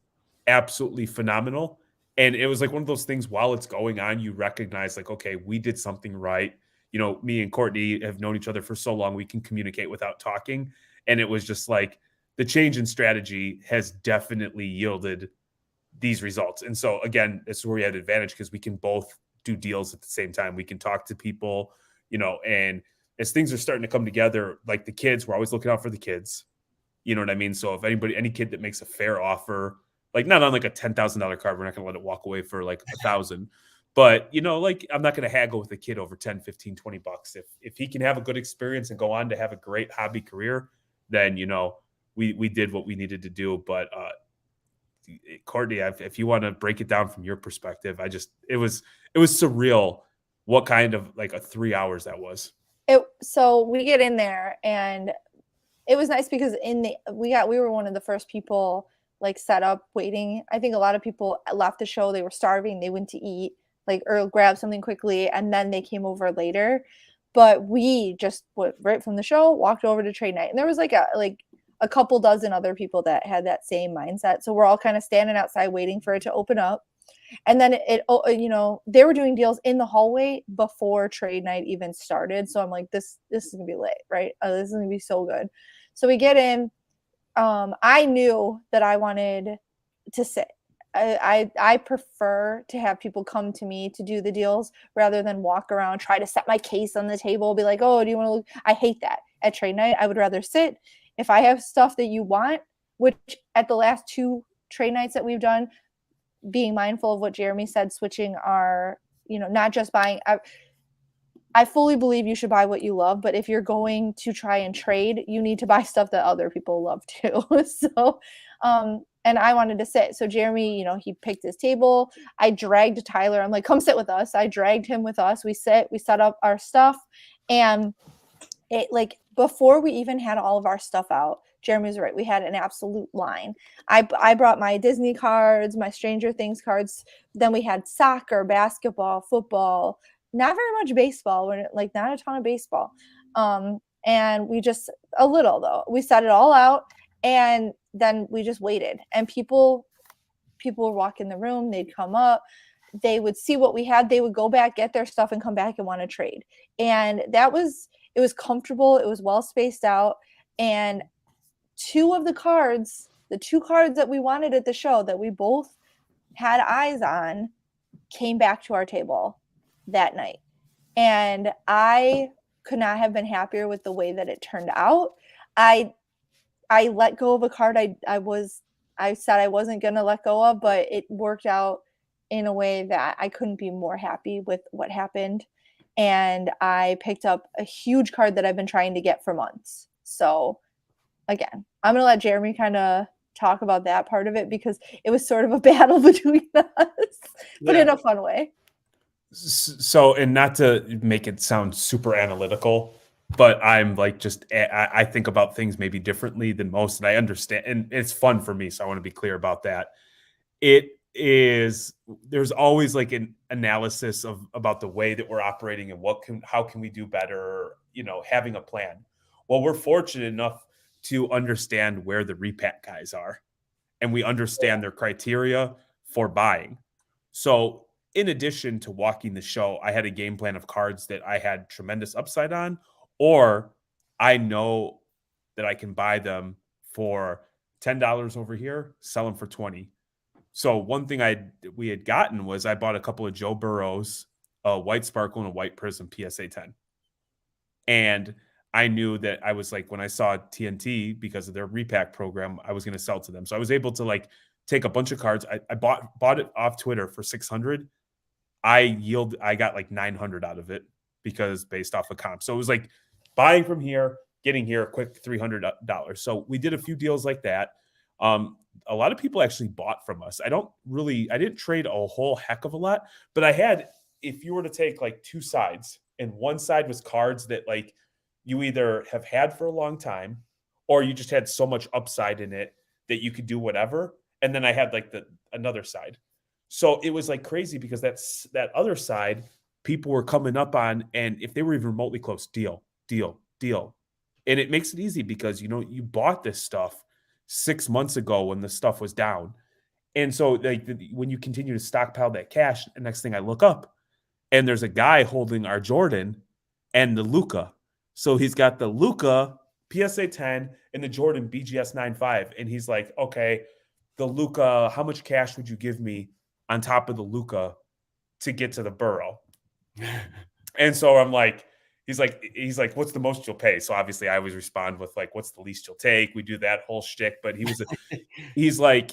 absolutely phenomenal. And it was like one of those things while it's going on, you recognize like, okay, we did something right. Me and Courtney have known each other for so long, we can communicate without talking. And it was just like, the change in strategy has definitely yielded these results. And so again, this is where we had advantage because we can both do deals at the same time. We can talk to people, and as things are starting to come together, like the kids, we're always looking out for the kids. You know what I mean? So if any kid that makes a fair offer, like not on like a $10,000 card, we're not going to let it walk away for like $1,000. But, like I'm not going to haggle with a kid over 10, 15, 20 bucks. If he can have a good experience and go on to have a great hobby career, then, we did what we needed to do. But Courtney, if you want to break it down from your perspective, it was surreal what kind of like a 3 hours that was. So we get in there and it was nice because we were one of the first people like set up waiting. I think a lot of people left the show, they were starving, they went to eat, like, or grab something quickly, and then they came over later. But we just went right from the show, walked over to trade night, and there was like a couple dozen other people that had that same mindset. So we're all kind of standing outside waiting for it to open up. And then they were doing deals in the hallway before trade night even started. So I'm like, this is gonna be lit, right? This is gonna be so good. So we get in. I knew that I wanted to sit. I prefer to have people come to me to do the deals rather than walk around, try to set my case on the table, be like, oh, do you want to look? I hate that. At trade night, I would rather sit. If I have stuff that you want, which at the last 2 trade nights that we've done, being mindful of what Jeremy said, switching our, not just buying. I fully believe you should buy what you love, but if you're going to try and trade, you need to buy stuff that other people love too. So, and I wanted to sit. So Jeremy, he picked his table. I dragged Tyler. I'm like, come sit with us. I dragged him with us. We set up our stuff. And it, like, before we even had all of our stuff out, Jeremy was right. We had an absolute line. I brought my Disney cards, my Stranger Things cards. Then we had soccer, basketball, football, not very much baseball, like not a ton of baseball. And we just, a little though, we set it all out, and then we just waited, and people would walk in the room, they'd come up, they would see what we had, they would go back, get their stuff, and come back and want to trade. And it was comfortable, it was well spaced out. And 2 of the cards, the 2 cards that we wanted at the show that we both had eyes on, came back to our table that night. And I could not have been happier with the way that it turned out. I let go of a card I said I wasn't going to let go of, but it worked out in a way that I couldn't be more happy with what happened. And I picked up a huge card that I've been trying to get for months. So again, I'm going to let Jeremy kind of talk about that part of it, because it was sort of a battle between us, but in a fun way. So, and not to make it sound super analytical, but I'm like, I think about things maybe differently than most, and I understand, and it's fun for me. So I want to be clear about that. There's always like an analysis about the way that we're operating and how can we do better, having a plan. Well, we're fortunate enough to understand where the repack guys are, and we understand their criteria for buying. So in addition to walking the show, I had a game plan of cards that I had tremendous upside on, or I know that I can buy them for $10 over here, sell them for $20. So one thing we had gotten was I bought a couple of Joe Burrows, a white sparkle and a white prism PSA 10. And I knew that I was like, when I saw TNT, because of their repack program, I was going to sell to them. So I was able to like take a bunch of cards. I bought it off Twitter for $600. I got like 900 out of it, because based off of comp. So it was like buying from here, getting here, a quick $300. So we did a few deals like that. A lot of people actually bought from us. I didn't trade a whole heck of a lot, but I had, if you were to take like 2 sides, and one side was cards that like you either have had for a long time, or you just had so much upside in it that you could do whatever. And then I had like another side. So it was like crazy, because that other side, people were coming up on, and if they were even remotely close, deal. And it makes it easy, because, you bought this stuff 6 months ago when the stuff was down. And so like when you continue to stockpile that cash, the next thing I look up, and there's a guy holding our Jordan and the Luka. So he's got the Luka PSA 10 and the Jordan BGS 9.5. And he's like, okay, the Luka, how much cash would you give me on top of the Luka to get to the Burrow? And so I'm like, he's like, what's the most you'll pay? So obviously I always respond with like, what's the least you'll take? We do that whole shtick. But he's like,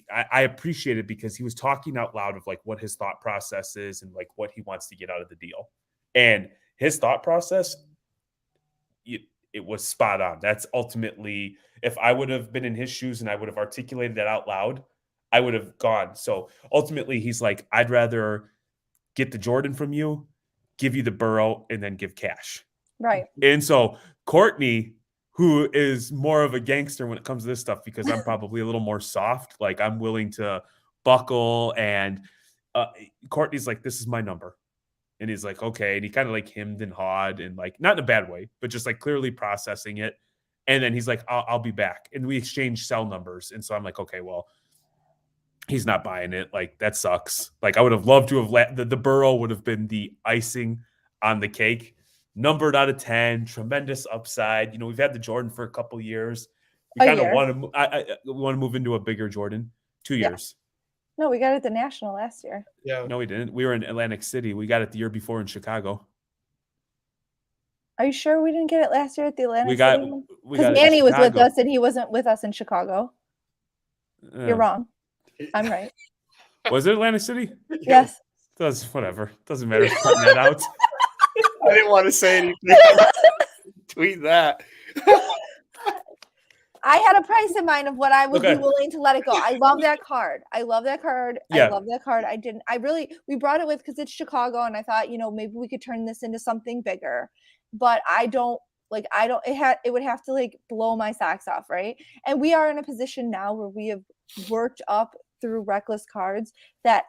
I appreciate it, because he was talking out loud of like what his thought process is and like what he wants to get out of the deal. And his thought process, it was spot on. That's ultimately, if I would have been in his shoes and I would have articulated that out loud, I would have gone. So ultimately he's like, I'd rather get the Jordan from you, give you the Burrow, and then give cash. Right. And so Courtney, who is more of a gangster when it comes to this stuff because I'm probably a little more soft. Like I'm willing to buckle, and Courtney's like, this is my number. And he's like, okay. And he kind of like hemmed and hawed and like, not in a bad way, but just like clearly processing it. And then he's like, I'll be back. And we exchanged cell numbers. And so I'm like, okay, well, he's not buying it. Like that sucks. Like I would have loved to have the Burrow would have been the icing on the cake. Numbered out of 10, tremendous upside. You know, we've had the Jordan for a couple years. We kind of want to we want to move into a bigger Jordan. 2 years. No, we got it at the National last year. Yeah. No, we didn't. We were in Atlantic City. We got it the year before in Chicago. Are you sure we didn't get it last year at the Atlantic City? Because Manny was with us and he wasn't with us in Chicago. You're wrong. I'm right. Was it Atlantic City? Yes. Whatever. Doesn't matter. Cutting that out. I didn't want to say anything. Tweet that. I had a price in mind of what I would be willing to let it go. I love that card. I love that card. We brought it with because it's Chicago, and I thought, you know, maybe we could turn this into something bigger. But it would have to like blow my socks off, right? And we are in a position now where we have worked up through Reckless Cards that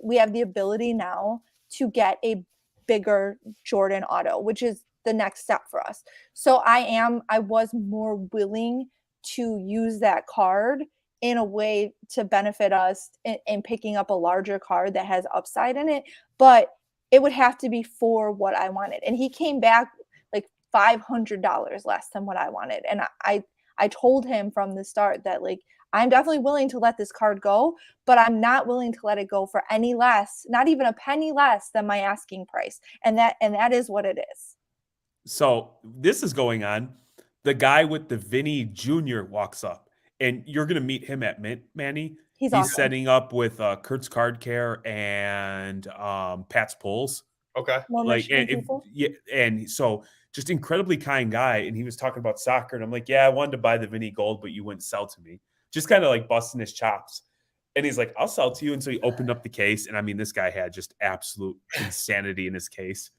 we have the ability now to get a bigger Jordan auto, which is the next step for us. So I was more willing to use that card in a way to benefit us in picking up a larger card that has upside in it, but it would have to be for what I wanted. And he came back like $500 less than what I wanted. And I told him from the start that like, I'm definitely willing to let this card go, but I'm not willing to let it go for any less, not even a penny less than my asking price. And that is what it is. So this is going on. The guy with the Vinny Jr. walks up, and you're going to meet him at Mint, Manny. He's awesome. Setting up with Kurt's Card Care and Pat's Pulls. Okay. And so just incredibly kind guy. And he was talking about soccer, and I'm like, yeah, I wanted to buy the Vinny Gold, but you wouldn't sell to me. Just kind of like busting his chops. And he's like, I'll sell to you. And so he opened up the case. And I mean, this guy had just absolute insanity in his case.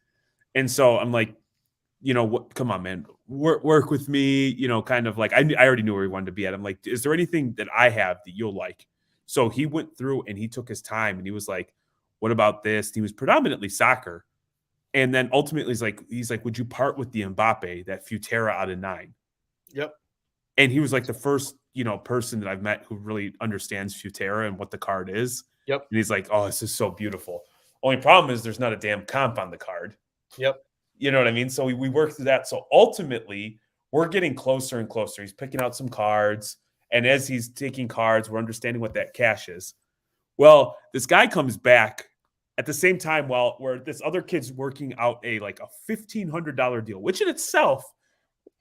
And so I'm like, you know what? Come on, man, work with me. You know, kind of like I already knew where he wanted to be at. I'm like, is there anything that I have that you'll like? So he went through and he took his time and he was like, what about this? And he was predominantly soccer. And then ultimately he's like, would you part with the Mbappe, that Futera out of 9? Yep. And he was like the first, you know, person that I've met who really understands Futera and what the card is. Yep. And he's like, oh, this is so beautiful. Only problem is there's not a damn comp on the card. Yep. You know what I mean? So we worked through that. So ultimately, we're getting closer and closer. He's picking out some cards. And as he's taking cards, we're understanding what that cash is. Well, this guy comes back at the same time while where this other kid's working out a $1,500 deal, which in itself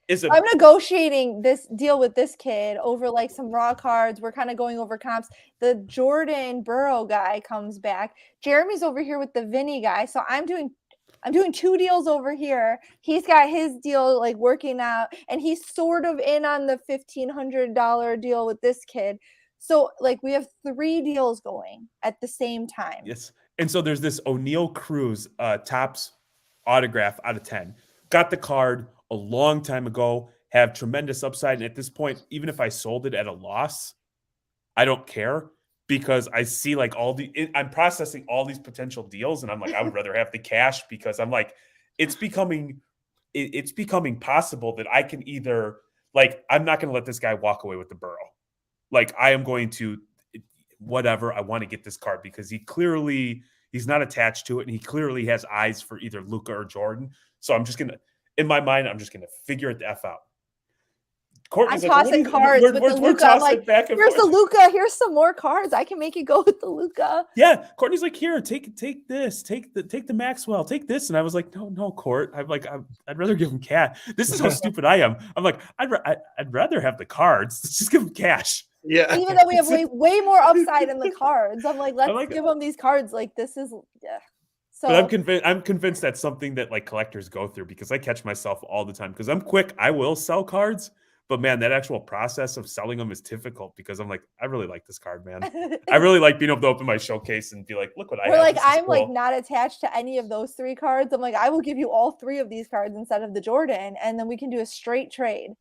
is I'm negotiating this deal with this kid over like some raw cards. We're kind of going over comps. The Jordan Burrow guy comes back. Jeremy's over here with the Vinny guy. So I'm doing 2 deals over here. He's got his deal like working out, and he's sort of in on the $1,500 deal with this kid. So like we have 3 deals going at the same time. Yes. And so there's this O'Neal Cruz Topps autograph out of 10. Got the card a long time ago, have tremendous upside. And at this point, even if I sold it at a loss, I don't care. Because I see like I'm processing all these potential deals, and I'm like, I would rather have the cash because I'm like, it's becoming possible that I can either like, I'm not going to let this guy walk away with the Burrow. Like I am going to, whatever, I want to get this card because he's not attached to it, and he clearly has eyes for either Luka or Jordan. So I'm just going to, in my mind, I'm just going to figure it the F out. Courtney's I'm tossing cards with the Luka. I'm like, here's the Luka. Here's some more cards. I can make it go with the Luka. Yeah, Courtney's like, here, take this, take the Maxwell, take this, and I was like, no, Court. I'm like, I'd rather give him cash. This is how stupid I am. I'm like, I'd rather have the cards. Let's just give him cash. Yeah. Even though we have way more upside in the cards, I'm like, let's give him these cards. Like this is So, but I'm convinced that's something that like collectors go through because I catch myself all the time because I'm quick. I will sell cards. But man, that actual process of selling them is difficult because I'm like, I really like this card, man. I really like being able to open my showcase and be like, look what I We're have. like, This is I'm like cool. not attached to any of those 3 cards. I'm like, I will give you all 3 of these cards instead of the Jordan, and then we can do a straight trade.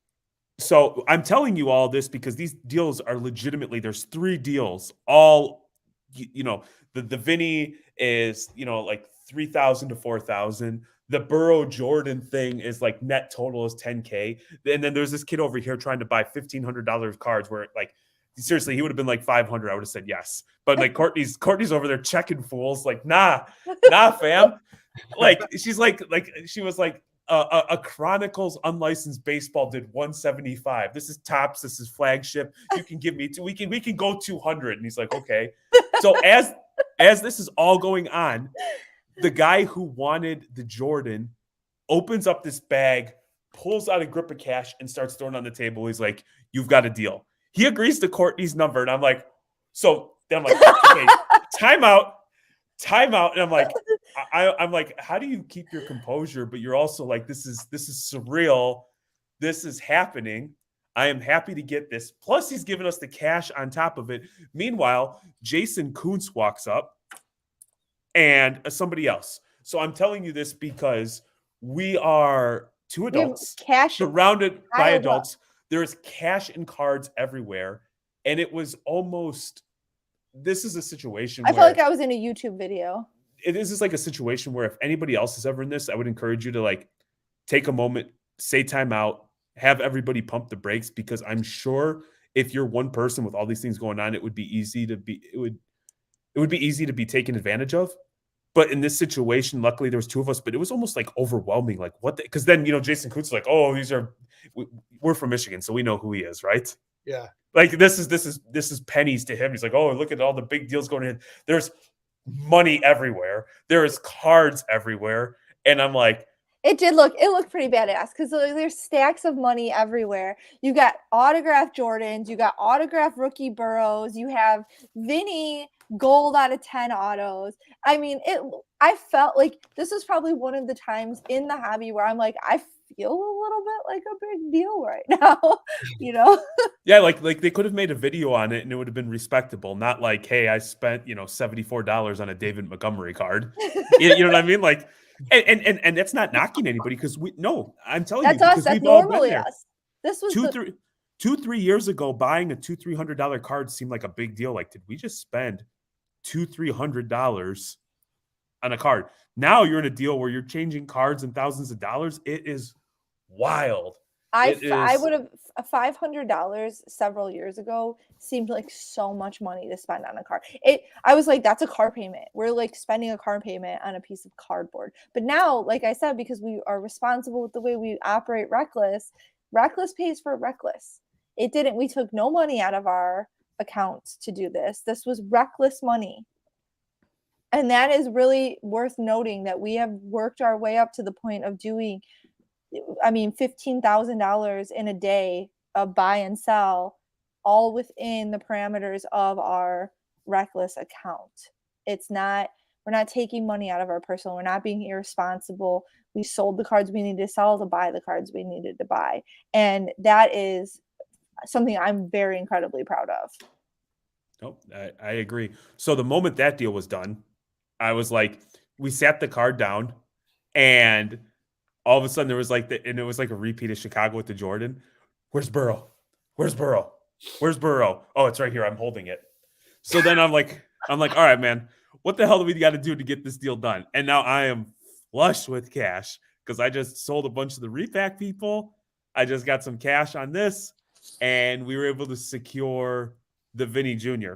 So I'm telling you all this because these deals are legitimately, there's 3 deals, all, the Vinny is, like 3,000 to 4,000. The Burrow Jordan thing is like net total is 10K. And then there's this kid over here trying to buy $1,500 cards where like, seriously, he would have been like 500. I would have said yes. But like Courtney's over there checking fools. Like, nah, fam. Like she was like, a Chronicles unlicensed baseball did 175. This is tops. This is flagship. You can give me two. We can go 200. And he's like, okay. So as this is all going on, the guy who wanted the Jordan opens up this bag, pulls out a grip of cash, and starts throwing on the table. He's like, "You've got a deal." He agrees to Courtney's number, and I'm like, so then I'm like, okay, time out. And I'm like, I'm like, how do you keep your composure? But you're also like, this is surreal. This is happening. I am happy to get this. Plus, he's giving us the cash on top of it. Meanwhile, Jason Kuntz walks up and somebody else. So I'm telling you this because we are 2 adults cash surrounded by adults. There is cash and cards everywhere. And it was almost, this is a situation I where felt like I was in a YouTube video. it is just like a situation where if anybody else is ever in this, I would encourage you to like take a moment, say time out, have everybody pump the brakes, because I'm sure if you're one person with all these things going on, it would be easy to be taken advantage of. But in this situation, luckily there was 2 of us, but it was almost like overwhelming. Like what? Because then, Jason Kuntz is like, oh, we're from Michigan, so we know who he is, right? Yeah. Like this is pennies to him. He's like, oh, look at all the big deals going in. There's money everywhere. There is cards everywhere. And I'm like, it looked pretty badass because there's stacks of money everywhere. You got autographed Jordans, you got autographed rookie Burrows, you have Vinny gold out of 10 autos. I mean, I felt like this is probably one of the times in the hobby where I'm like, I feel a little bit like a big deal right now, Yeah, like they could have made a video on it and it would have been respectable, not like, hey, I spent $74 on a David Montgomery card. You know what I mean? Like, and that's not knocking anybody, because I'm telling that's you, us. because That's we've all been normally there. us. This was 2-3 years ago, buying a $200-$300 card seemed like a big deal. Like, did we just spend $200-$300 on a card? Now you're in a deal where you're changing cards and thousands of dollars. It is wild. I would have $500 several years ago seemed like so much money to spend on a car. I was like, that's a car payment. We're like spending a car payment on a piece of cardboard. But now, like I said, because we are responsible with the way we operate Reckless pays for Reckless. We took no money out of our accounts to do this. This was Reckless money. And that is really worth noting, that we have worked our way up to the point of doing, $15,000 in a day of buy and sell, all within the parameters of our Reckless account. We're not taking money out of our personal. We're not being irresponsible. We sold the cards we needed to sell to buy the cards we needed to buy. And that is something I'm very incredibly proud of. Nope, I agree. So the moment that deal was done, I was like, we sat the card down, and all of a sudden there was like and it was like a repeat of Chicago with the Jordan. Where's Burrow? Where's Burrow? Where's Burrow? Oh, it's right here. I'm holding it. So then I'm like, all right, man, what the hell do we got to do to get this deal done? And now I am flush with cash because I just sold a bunch of the repack people. I just got some cash on this, and we were able to secure the Vinny Jr.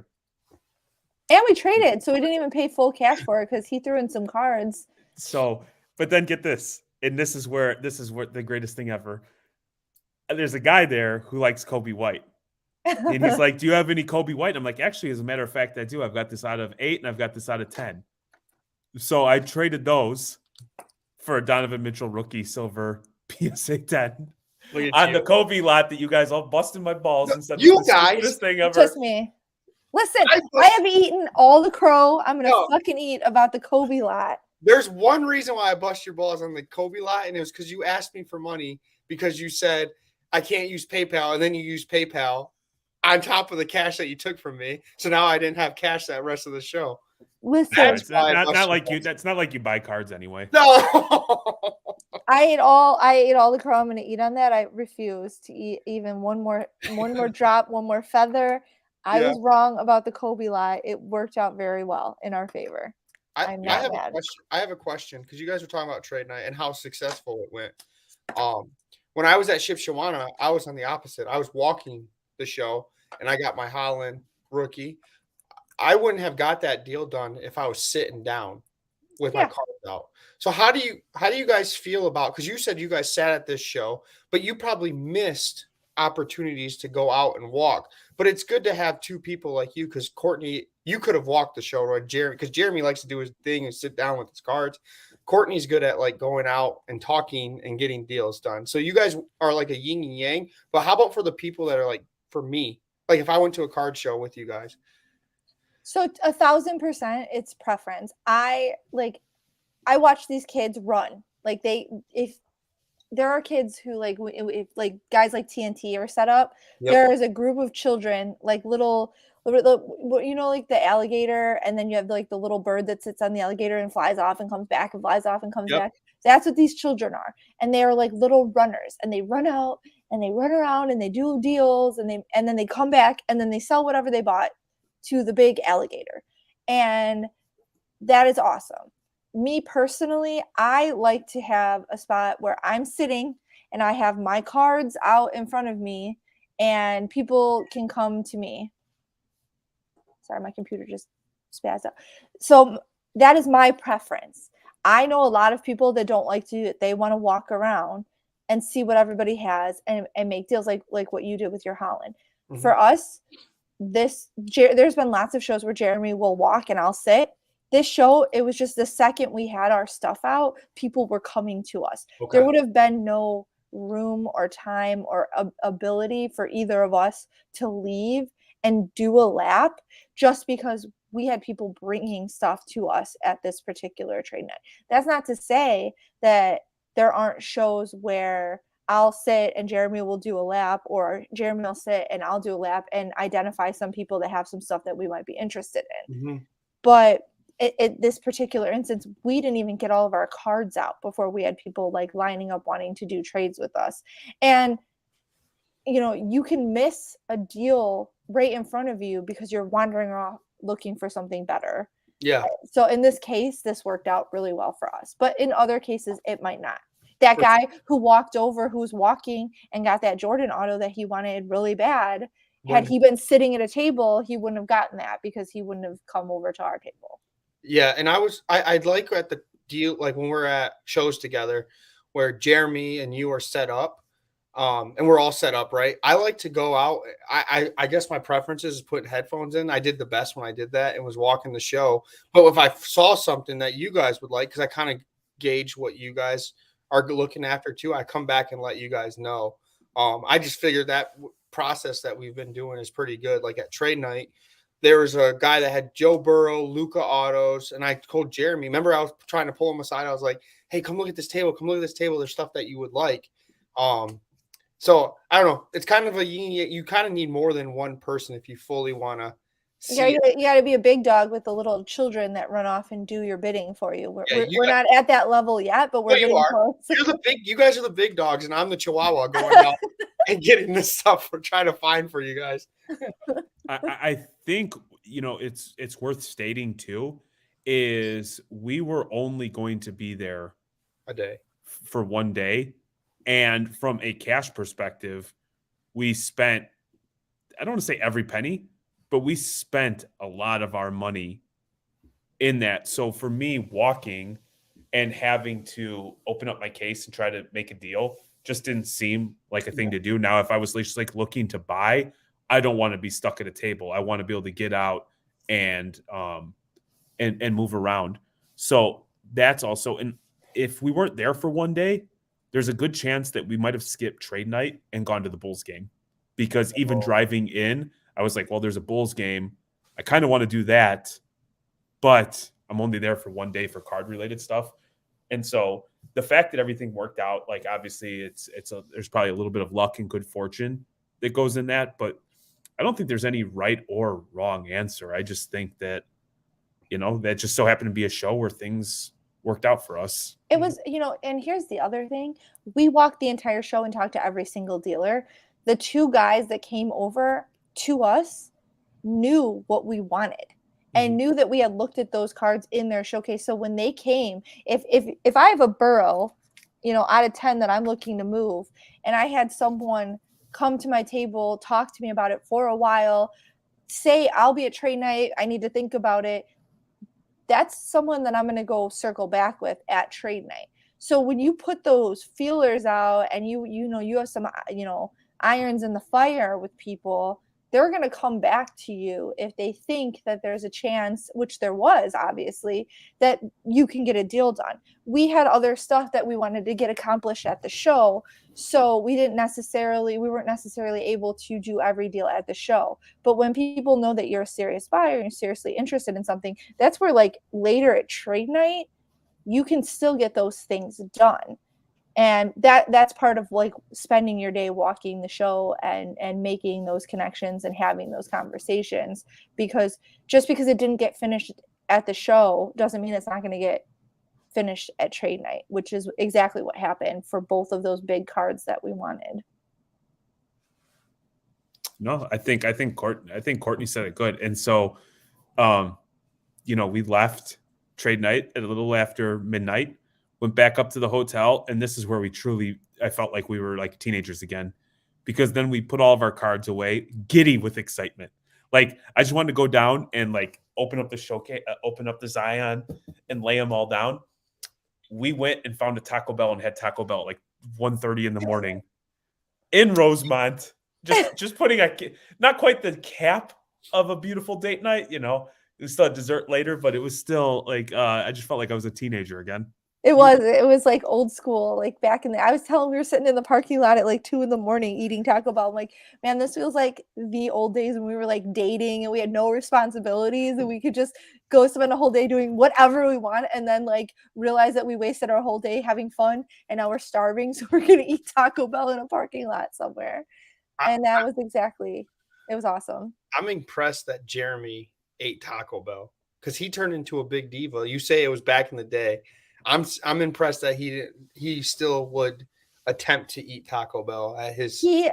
And we traded, so we didn't even pay full cash for it because he threw in some cards. So, but then get this, and this is where the greatest thing ever. There's a guy there who likes Kobe White, and he's like, "Do you have any Kobe White?" And I'm like, "Actually, as a matter of fact, I do. I've got this out of 8, and I've got this out of 10." So I traded for a Donovan Mitchell rookie silver PSA 10 on the Kobe lot that you guys all busted my balls and said, You "This is the guys, stupidest thing ever." Just me. Listen, I have eaten all the crow I'm going to fucking eat about the Kobe lot. There's one reason why I bust your balls on the Kobe lot, and it was because you asked me for money because you said, I can't use PayPal, and then you use PayPal on top of the cash that you took from me. So now I didn't have cash that rest of the show. Listen, Yeah, That's it's why I not busted like you. you. That's not like you buy cards anyway. No. I ate all the crow I'm gonna eat on that. I refuse to eat even one more drop, one more feather. I Yeah. was wrong about the Kobe lie. It worked out very well in our favor. I'm I not have mad. a question. I have a question because you guys were talking about trade night and how successful it went. When I was at Shipshawana, I was on the opposite. I was walking the show and I got my Holland rookie. I wouldn't have got that deal done if I was sitting down with my Yeah. cards out. So how do you guys feel about, because you said you guys sat at this show, but you probably missed opportunities to go out and walk. But it's good to have two people like you, because Courtney, you could have walked the show, right? Jeremy, because Jeremy likes to do his thing and sit down with his cards. Courtney's good at like going out and talking and getting deals done. So you guys are like a yin and yang. But how about for the people that are like, for me, like if I went to a card show with you guys? So 1,000%, it's preference. I watch these kids run. Like if there are kids who like if like guys like TNT are set up, there is a group of children like little like the alligator, and then you have like the little bird that sits on the alligator and flies off and comes back and flies off and comes back. That's what these children are, and they are like little runners, and they run out and they run around and they do deals, and then they come back and then they sell whatever they bought to the big alligator, and that is awesome. Me personally, I like to have a spot where I'm sitting and I have my cards out in front of me and people can come to me. Sorry, my computer just spazzed out. So that is my preference. I know a lot of people that don't like to do it. They want to walk around and see what everybody has and make deals like what you did with your Holland. Mm-hmm. For us, there's been lots of shows where Jeremy will walk and I'll sit. This show, it was just the second we had our stuff out, people were coming to us. Okay. There would have been no room or time or ability for either of us to leave and do a lap just because we had people bringing stuff to us at this particular trade night. That's not to say that there aren't shows where I'll sit and Jeremy will do a lap, or Jeremy will sit and I'll do a lap and identify some people that have some stuff that we might be interested in. Mm-hmm. But this particular instance, we didn't even get all of our cards out before we had people like lining up wanting to do trades with us. And, you can miss a deal right in front of you because you're wandering off looking for something better. Yeah. So in this case, this worked out really well for us. But in other cases, it might not. That guy who walked over, who was walking and got that Jordan auto that he wanted really bad, had he been sitting at a table, he wouldn't have gotten that because he wouldn't have come over to our table. Yeah, and I'd like at the deal, like when we're at shows together where Jeremy and you are set up, and we're all set up, right? I like to go out. I guess my preference is putting headphones in. I did the best when I did that and was walking the show. But if I saw something that you guys would like, because I kind of gauge what you guys are looking after too, I come back and let you guys know. I just figured that process that we've been doing is pretty good. Like at trade night, there was a guy that had Joe Burrow, Luka autos, and I told Jeremy, remember I was trying to pull him aside. I was like, hey, come look at this table. Come look at this table. There's stuff that you would like. So I don't know. It's kind of you kind of need more than one person if you fully want to see you got to be a big dog with the little children that run off and do your bidding for you. We're not at that level yet, but we're getting close. You guys are the big dogs, and I'm the chihuahua going out and getting this stuff we're trying to find for you guys. I think, it's worth stating too, is we were only going to be there a day for one day. And from a cash perspective, we spent, I don't want to say every penny, but we spent a lot of our money in that. So for me, walking and having to open up my case and try to make a deal just didn't seem like a thing to do. Now, if I was just like looking to buy, I don't want to be stuck at a table. I want to be able to get out and move around. So that's also, and if we weren't there for one day, there's a good chance that we might have skipped trade night and gone to the Bulls game, because even driving in, I was like, well, there's a Bulls game. I kind of want to do that, but I'm only there for one day for card related stuff. And so the fact that everything worked out, like obviously there's probably a little bit of luck and good fortune that goes in that, but I don't think there's any right or wrong answer. I just think that, that just so happened to be a show where things worked out for us. It was, and here's the other thing. We walked the entire show and talked to every single dealer. The two guys that came over to us knew what we wanted and knew that we had looked at those cards in their showcase. So when they came, if I have a burrow, out of 10 that I'm looking to move, and I had someone come to my table, talk to me about it for a while, say, I'll be at trade night, I need to think about it, that's someone that I'm going to go circle back with at trade night. So when you put those feelers out and you have some, irons in the fire with people, they're going to come back to you if they think that there's a chance, which there was obviously, that you can get a deal done. We had other stuff that we wanted to get accomplished at the show. So we weren't necessarily able to do every deal at the show. But when people know that you're a serious buyer and you're seriously interested in something, that's where like later at trade night, you can still get those things done. And that's part of like spending your day walking the show and making those connections and having those conversations, because just because it didn't get finished at the show doesn't mean it's not going to get finished at trade night, which is exactly what happened for both of those big cards that we wanted. No, I think Courtney said it good. And so, we left trade night at a little after midnight, went back up to the hotel, and this is where I felt like we were like teenagers again, because then we put all of our cards away, giddy with excitement. Like I just wanted to go down and like open up the showcase, open up the Zion and lay them all down. We went and found a Taco Bell and had Taco Bell at like 1:30 in the morning in Rosemont, just putting not quite the cap of a beautiful date night, it was still a dessert later, but it was still like, I just felt like I was a teenager again. It was like old school, like back in I was telling, we were sitting in the parking lot at like 2 a.m. eating Taco Bell. I'm like, man, this feels like the old days when we were like dating and we had no responsibilities and we could just go spend a whole day doing whatever we want and then like realize that we wasted our whole day having fun and now we're starving. So we're going to eat Taco Bell in a parking lot somewhere. And that was it was awesome. I'm impressed that Jeremy ate Taco Bell because he turned into a big diva. You say it was back in the day. I'm impressed that he still would attempt to eat Taco Bell at his. He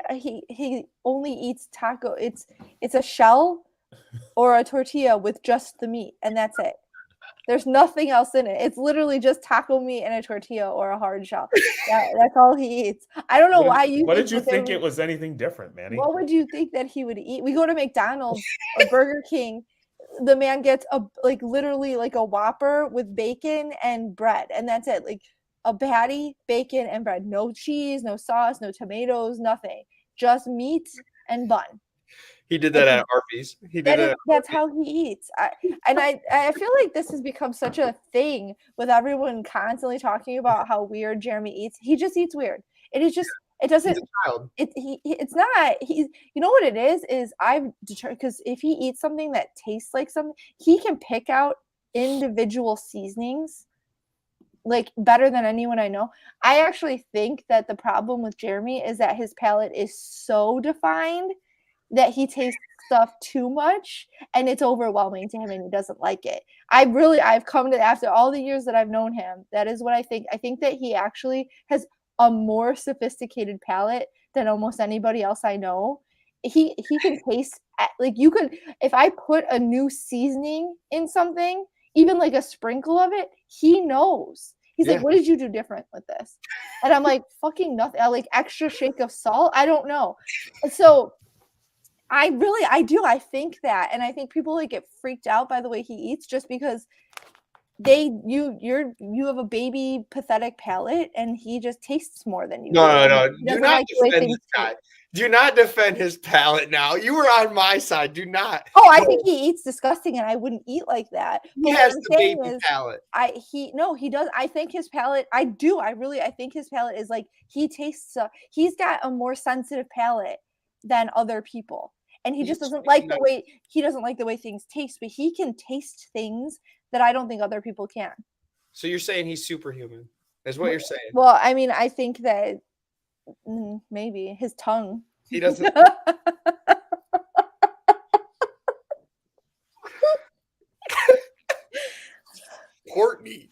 only eats taco. It's a shell or a tortilla with just the meat, and that's it. There's nothing else in it. It's literally just taco meat and a tortilla or a hard shell. That's all he eats. I don't know why you. What did you think it was anything different, Manny? What would you think that he would eat? We go to McDonald's or Burger King. The man gets literally like a Whopper with bacon and bread, and that's it. Like a patty, bacon, and bread. No cheese, no sauce, no tomatoes, nothing. Just meat and bun. He did that at Arby's. That's how he eats. I feel like this has become such a thing with everyone constantly talking about how weird Jeremy eats. He just eats weird. It is just. It doesn't. It's not. He's. You know what it is I've determined, because if he eats something that tastes like something, he can pick out individual seasonings like better than anyone I know. I actually think that the problem with Jeremy is that his palate is so defined that he tastes stuff too much and it's overwhelming to him and he doesn't like it. I've come to, after all the years that I've known him, that is what I think. I think that he actually has a more sophisticated palate than almost anybody else I know. He can taste like, you could, if I put a new seasoning in something, even like a sprinkle of it, he knows. He's like, what did you do different with this? And I'm like, fucking nothing. I like extra shake of salt. I don't know. And so I do. I think that, and I think people like get freaked out by the way he eats just because you have a baby pathetic palate and he just tastes more than you. No. Do not defend this guy. Do not defend his palate now. You were on my side. Do not. Oh, I think he eats disgusting and I wouldn't eat like that. He has the baby palate. He does. I think his palate, I think his palate is like, he tastes, he's got a more sensitive palate than other people. And he just doesn't like the way things taste, but he can taste things that I don't think other people can. So you're saying he's superhuman, is what you're saying. Well, I mean, I think that maybe his tongue. He doesn't. Courtney.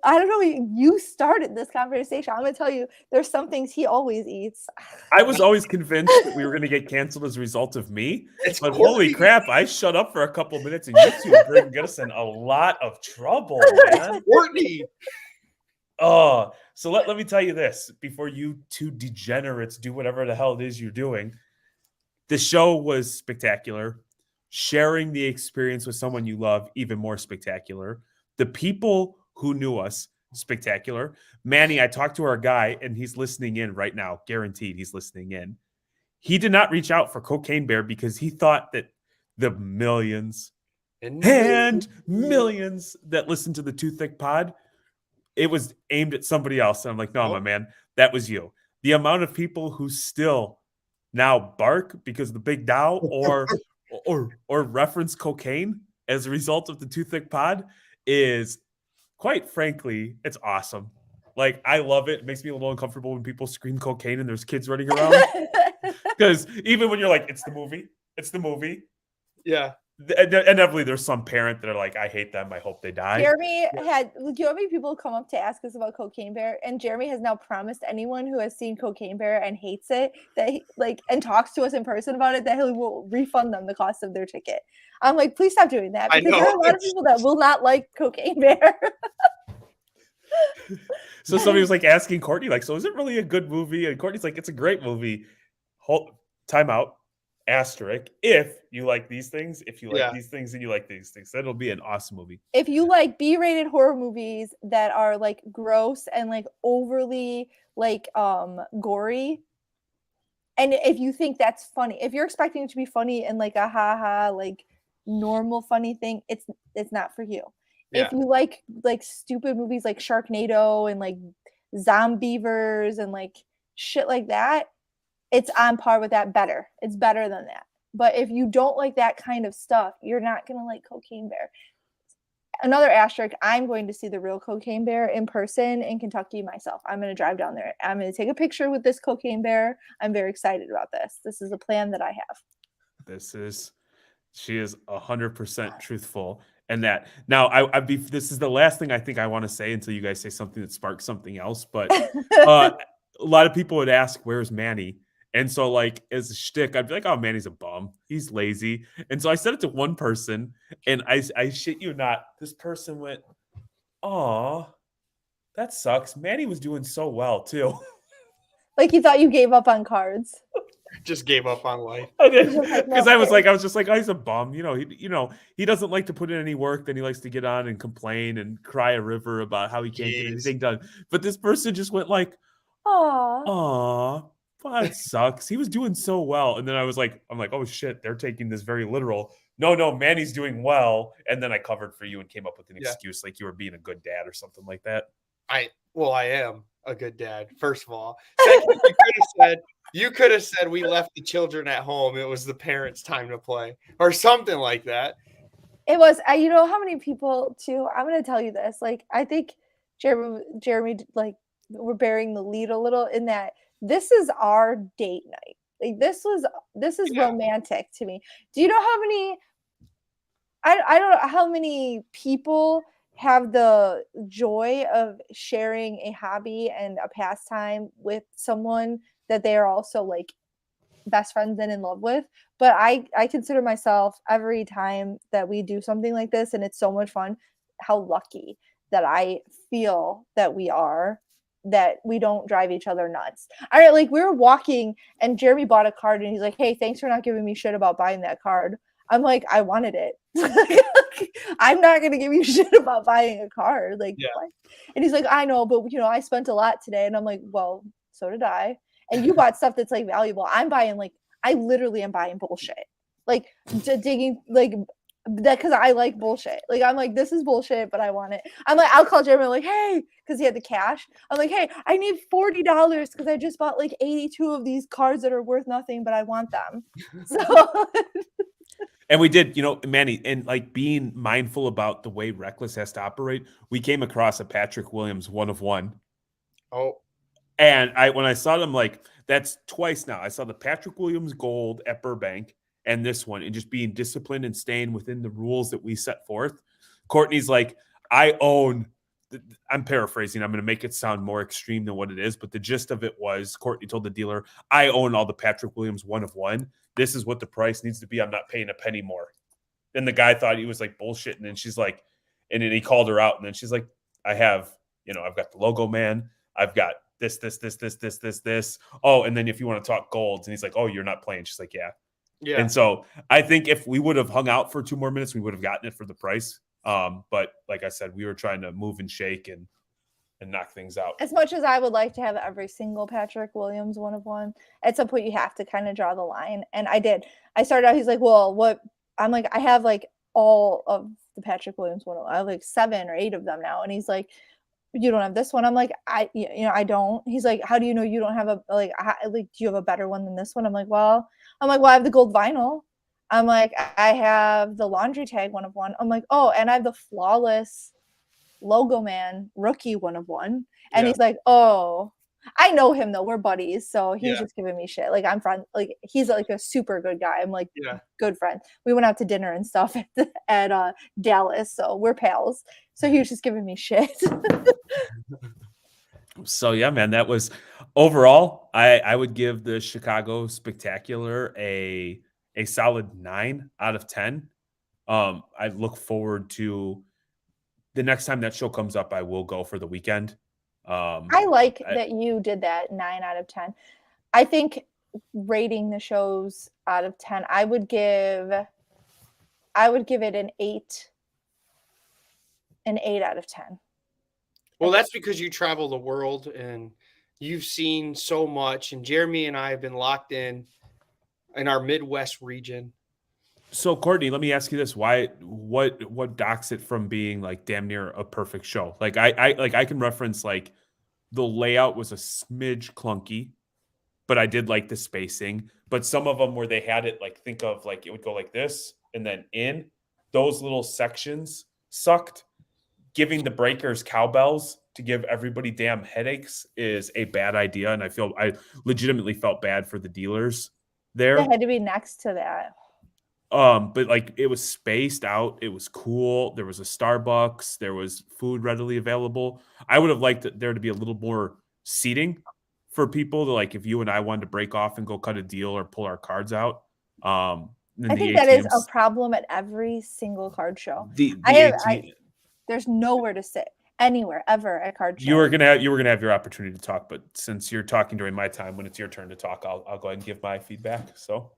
I don't know. You started this conversation. I'm gonna tell you, there's some things he always eats. I was always convinced that we were going to get canceled as a result of me. It's But Courtney. holy crap, I shut up for a couple minutes and you two are getting us in a lot of trouble, man. Courtney. Oh, so let me tell you this before you two degenerates do whatever the hell it is you're doing. The show was spectacular. Sharing the experience with someone you love, even more spectacular. The people who knew us, spectacular. Manny, I talked to our guy and he's listening in right now. Guaranteed he's listening in. He did not reach out for Cocaine Bear because he thought that the millions and millions that listen to the 2Thicc pod, it was aimed at somebody else. And I'm like, no, my man, that was you. The amount of people who still now bark because of the big Dow or reference cocaine as a result of the 2Thicc pod is, quite frankly, it's awesome. Like, I love it. It makes me a little uncomfortable when people scream cocaine and there's kids running around. Because even when you're like, it's the movie. Yeah. Inevitably, there's some parent that are like, I hate them. I hope they die. Jeremy had, do you know how many people come up to ask us about Cocaine Bear? And Jeremy has now promised anyone who has seen Cocaine Bear and hates it that he, and talks to us in person about it, that he will refund them the cost of their ticket. I'm like, please stop doing that, because there are a lot of people that will not like Cocaine Bear. So somebody was like asking Courtney, like, so is it really a good movie? And Courtney's like, it's a great movie. Time out. Asterisk. If you like these things, if you like these things, and you like these things, then it'll be an awesome movie. If you like B-rated horror movies that are like gross and like overly like gory, and if you think that's funny, if you're expecting it to be funny and like a ha like normal funny thing, it's not for you. Yeah. If you like stupid movies like Sharknado and like Zombievers and like shit like that, it's on par with that. Better. It's better than that. But if you don't like that kind of stuff, you're not going to like Cocaine Bear. Another asterisk, I'm going to see the real Cocaine Bear in person in Kentucky myself. I'm going to drive down there. I'm going to take a picture with this Cocaine Bear. I'm very excited about this. This is a plan that I have. She is 100% truthful. And that now this is the last thing I think I want to say until you guys say something that sparks something else. But a lot of people would ask, where's Manny? And so, like, as a shtick, I'd be like, oh, Manny's a bum. He's lazy. And so I said it to one person, and I shit you not, this person went, oh, that sucks. Manny was doing so well, too. Like, you thought you gave up on cards. Just gave up on life. I did, because I was just like, oh, he's a bum. He doesn't like to put in any work. Then he likes to get on and complain and cry a river about how he can't get anything done. But this person just went like, aw. Well, that sucks. He was doing so well. And then I'm like, oh shit, they're taking this very literal. No, Manny's doing well. And then I covered for you and came up with an excuse like you were being a good dad or something like that. I am a good dad, first of all. Second, you could have said we left the children at home. It was the parents' time to play or something like that. It was, you know how many people too, I'm going to tell you this. Like, I think Jeremy, like, we're bearing the lead a little in that. This is our date night. Like, this is romantic to me. Do you know how many? I don't know how many people have the joy of sharing a hobby and a pastime with someone that they are also like best friends and in love with. But I consider myself, every time that we do something like this, and it's so much fun, how lucky that I feel that we are. That we don't drive each other nuts. All right, like, we were walking and Jeremy bought a card and he's like, hey, thanks for not giving me shit about buying that card. I'm like, I wanted it. I'm not going to give you shit about buying a card. Like, what? And he's like, I know, but I spent a lot today. And I'm like, well, so did I. And you bought stuff that's like valuable. I'm buying, like, I literally am buying bullshit. Like, digging, like, that, because I like bullshit. Like, I'm like, this is bullshit, but I want it. I'm like, I'll call Jeremy, like, hey, because he had the cash. I'm like, hey, I need $40 because I just bought like 82 of these cards that are worth nothing, but I want them. So And we did, Manny, and like being mindful about the way Reckless has to operate, we came across a Patrick Williams 1 of 1. Oh, And when I saw them, like, that's twice now. I saw the Patrick Williams gold at Burbank and this one, and just being disciplined and staying within the rules that we set forth. Courtney's like, I'm paraphrasing. I'm going to make it sound more extreme than what it is, but the gist of it was Courtney told the dealer, I own all the Patrick Williams 1 of 1. This is what the price needs to be. I'm not paying a penny more. And the guy thought he was like bullshitting. And she's like, and then he called her out. And then she's like, I've got the logo, man. I've got this. Oh, and then if you want to talk golds, and he's like, oh, you're not playing. She's like, yeah. yeah. And so I think if we would have hung out for 2 more minutes, we would have gotten it for the price. But like I said, we were trying to move and shake and knock things out. As much as I would like to have every single Patrick Williams 1 of 1, at some point you have to kind of draw the line. And I did. I started out, he's like, well, what? I'm like, I have like all of the Patrick Williams 1 of 1. I have like 7 or 8 of them now. And he's like, you don't have this one. I'm like, I don't. He's like, how do you know you don't have do you have a better one than this one? I'm like, well, I have the gold vinyl. I'm like, I have the laundry tag 1 of 1. I'm like, oh, and I have the flawless logo man rookie 1 of 1. And he's like, oh, I know him though. We're buddies. So he was just giving me shit. Like, I'm friend. Like, he's like a super good guy. I'm like, good friend. We went out to dinner and stuff at Dallas. So we're pals. So he was just giving me shit. So yeah, man, that was overall. I would give the Chicago Spectacular a solid 9 out of 10. I look forward to the next time that show comes up. I will go for the weekend. I like that you did that 9 out of 10. I think rating the shows out of 10, I would give it an 8 out of 10. Well, that's because you travel the world and you've seen so much. And Jeremy and I have been locked in our Midwest region. So Courtney, let me ask you this: what docks it from being like damn near a perfect show? Like I can reference like the layout was a smidge clunky, but I did like the spacing. But some of them where they had it like, think of like it would go like this and then in, those little sections sucked. Giving the breakers cowbells to give everybody damn headaches is a bad idea. And I legitimately felt bad for the dealers there. It had to be next to that. But like it was spaced out. It was cool. There was a Starbucks. There was food readily available. I would have liked there to be a little more seating for people to, like, if you and I wanted to break off and go cut a deal or pull our cards out. I think that is a problem at every single card show. There's nowhere to sit anywhere ever at card show. You were gonna have your opportunity to talk, but since you're talking during my time, when it's your turn to talk, I'll go ahead and give my feedback. So,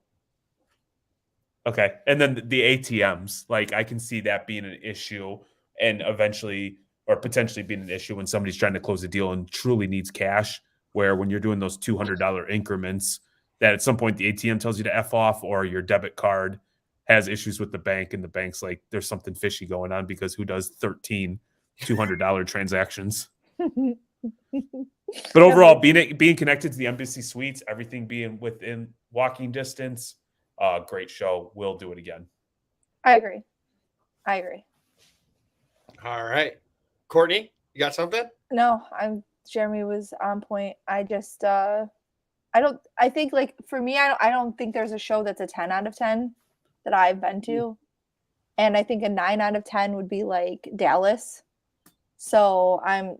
okay, and then the ATMs, like I can see that being an issue, and eventually or potentially being an issue when somebody's trying to close a deal and truly needs cash. Where when you're doing those $200 increments, that at some point the ATM tells you to F off, or your debit card has issues with the bank, and the bank's like, there's something fishy going on, because who does 13 $200 transactions? But overall, being connected to the Embassy Suites, everything being within walking distance, great show. We'll do it again. I agree. All right. Courtney, you got something? No, Jeremy was on point. I just I think, like, for me, I don't think there's a show that's a 10 out of 10 that I've been to. And I think a 9 out of 10 would be like Dallas. So I'm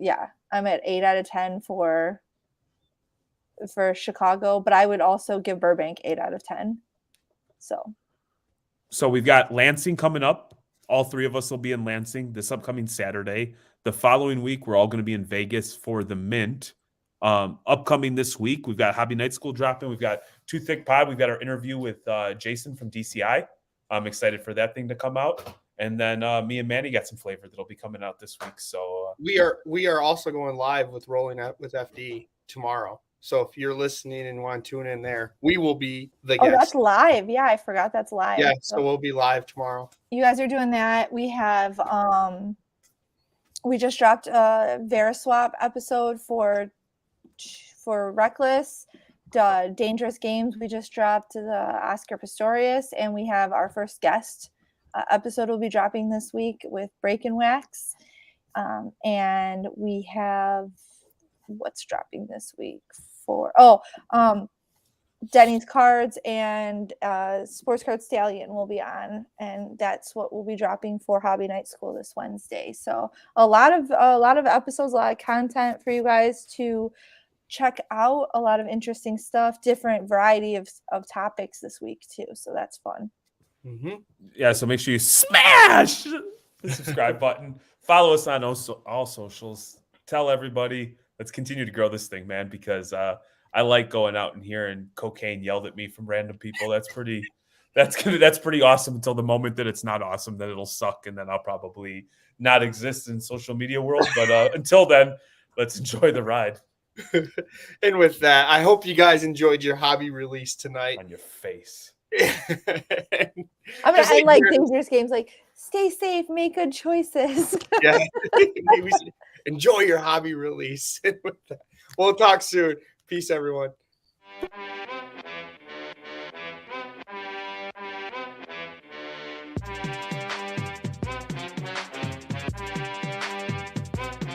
at 8 out of 10 for Chicago, but I would also give Burbank 8 out of 10. So we've got Lansing coming up. All 3 of us will be in Lansing this upcoming Saturday. The following week, we're all going to be in Vegas for the Mint. Upcoming this week, we've got Hobby Night School dropping. We've got 2Thicc Pod. We've got our interview with Jason from DCI. I'm excited for that thing to come out. And then me and Manny got some flavor that'll be coming out this week. So we are also going live with Rolling Up with FD tomorrow. So if you're listening and want to tune in there, we will be the guest. Oh, that's live. Yeah, I forgot that's live. Yeah, so we'll be live tomorrow. You guys are doing that. We have we just dropped a Veriswap episode for Reckless. Dangerous Games. We just dropped the Oscar Pistorius, and we have our first guest episode will be dropping this week with Break and Wax. And we have what's dropping this week for Denny's Cards and Sports Card Stallion will be on, and that's what we'll be dropping for Hobby Night School this Wednesday. So a lot of episodes, a lot of content for you guys to check out, a lot of interesting stuff, different variety of topics this week too. So that's fun. Yeah, so make sure you smash the subscribe button. Follow us on all socials. Tell everybody. Let's continue to grow this thing, man, because I like going out and hearing cocaine yelled at me from random people. That's pretty awesome until the moment that it's not awesome, then it'll suck, and then I'll probably not exist in social media world. But until then, let's enjoy the ride. And with that, I hope you guys enjoyed your hobby release tonight. On your face. I mean, I like Dangerous Games, like stay safe, make good choices. Yeah. Enjoy your hobby release. We'll talk soon. Peace, everyone.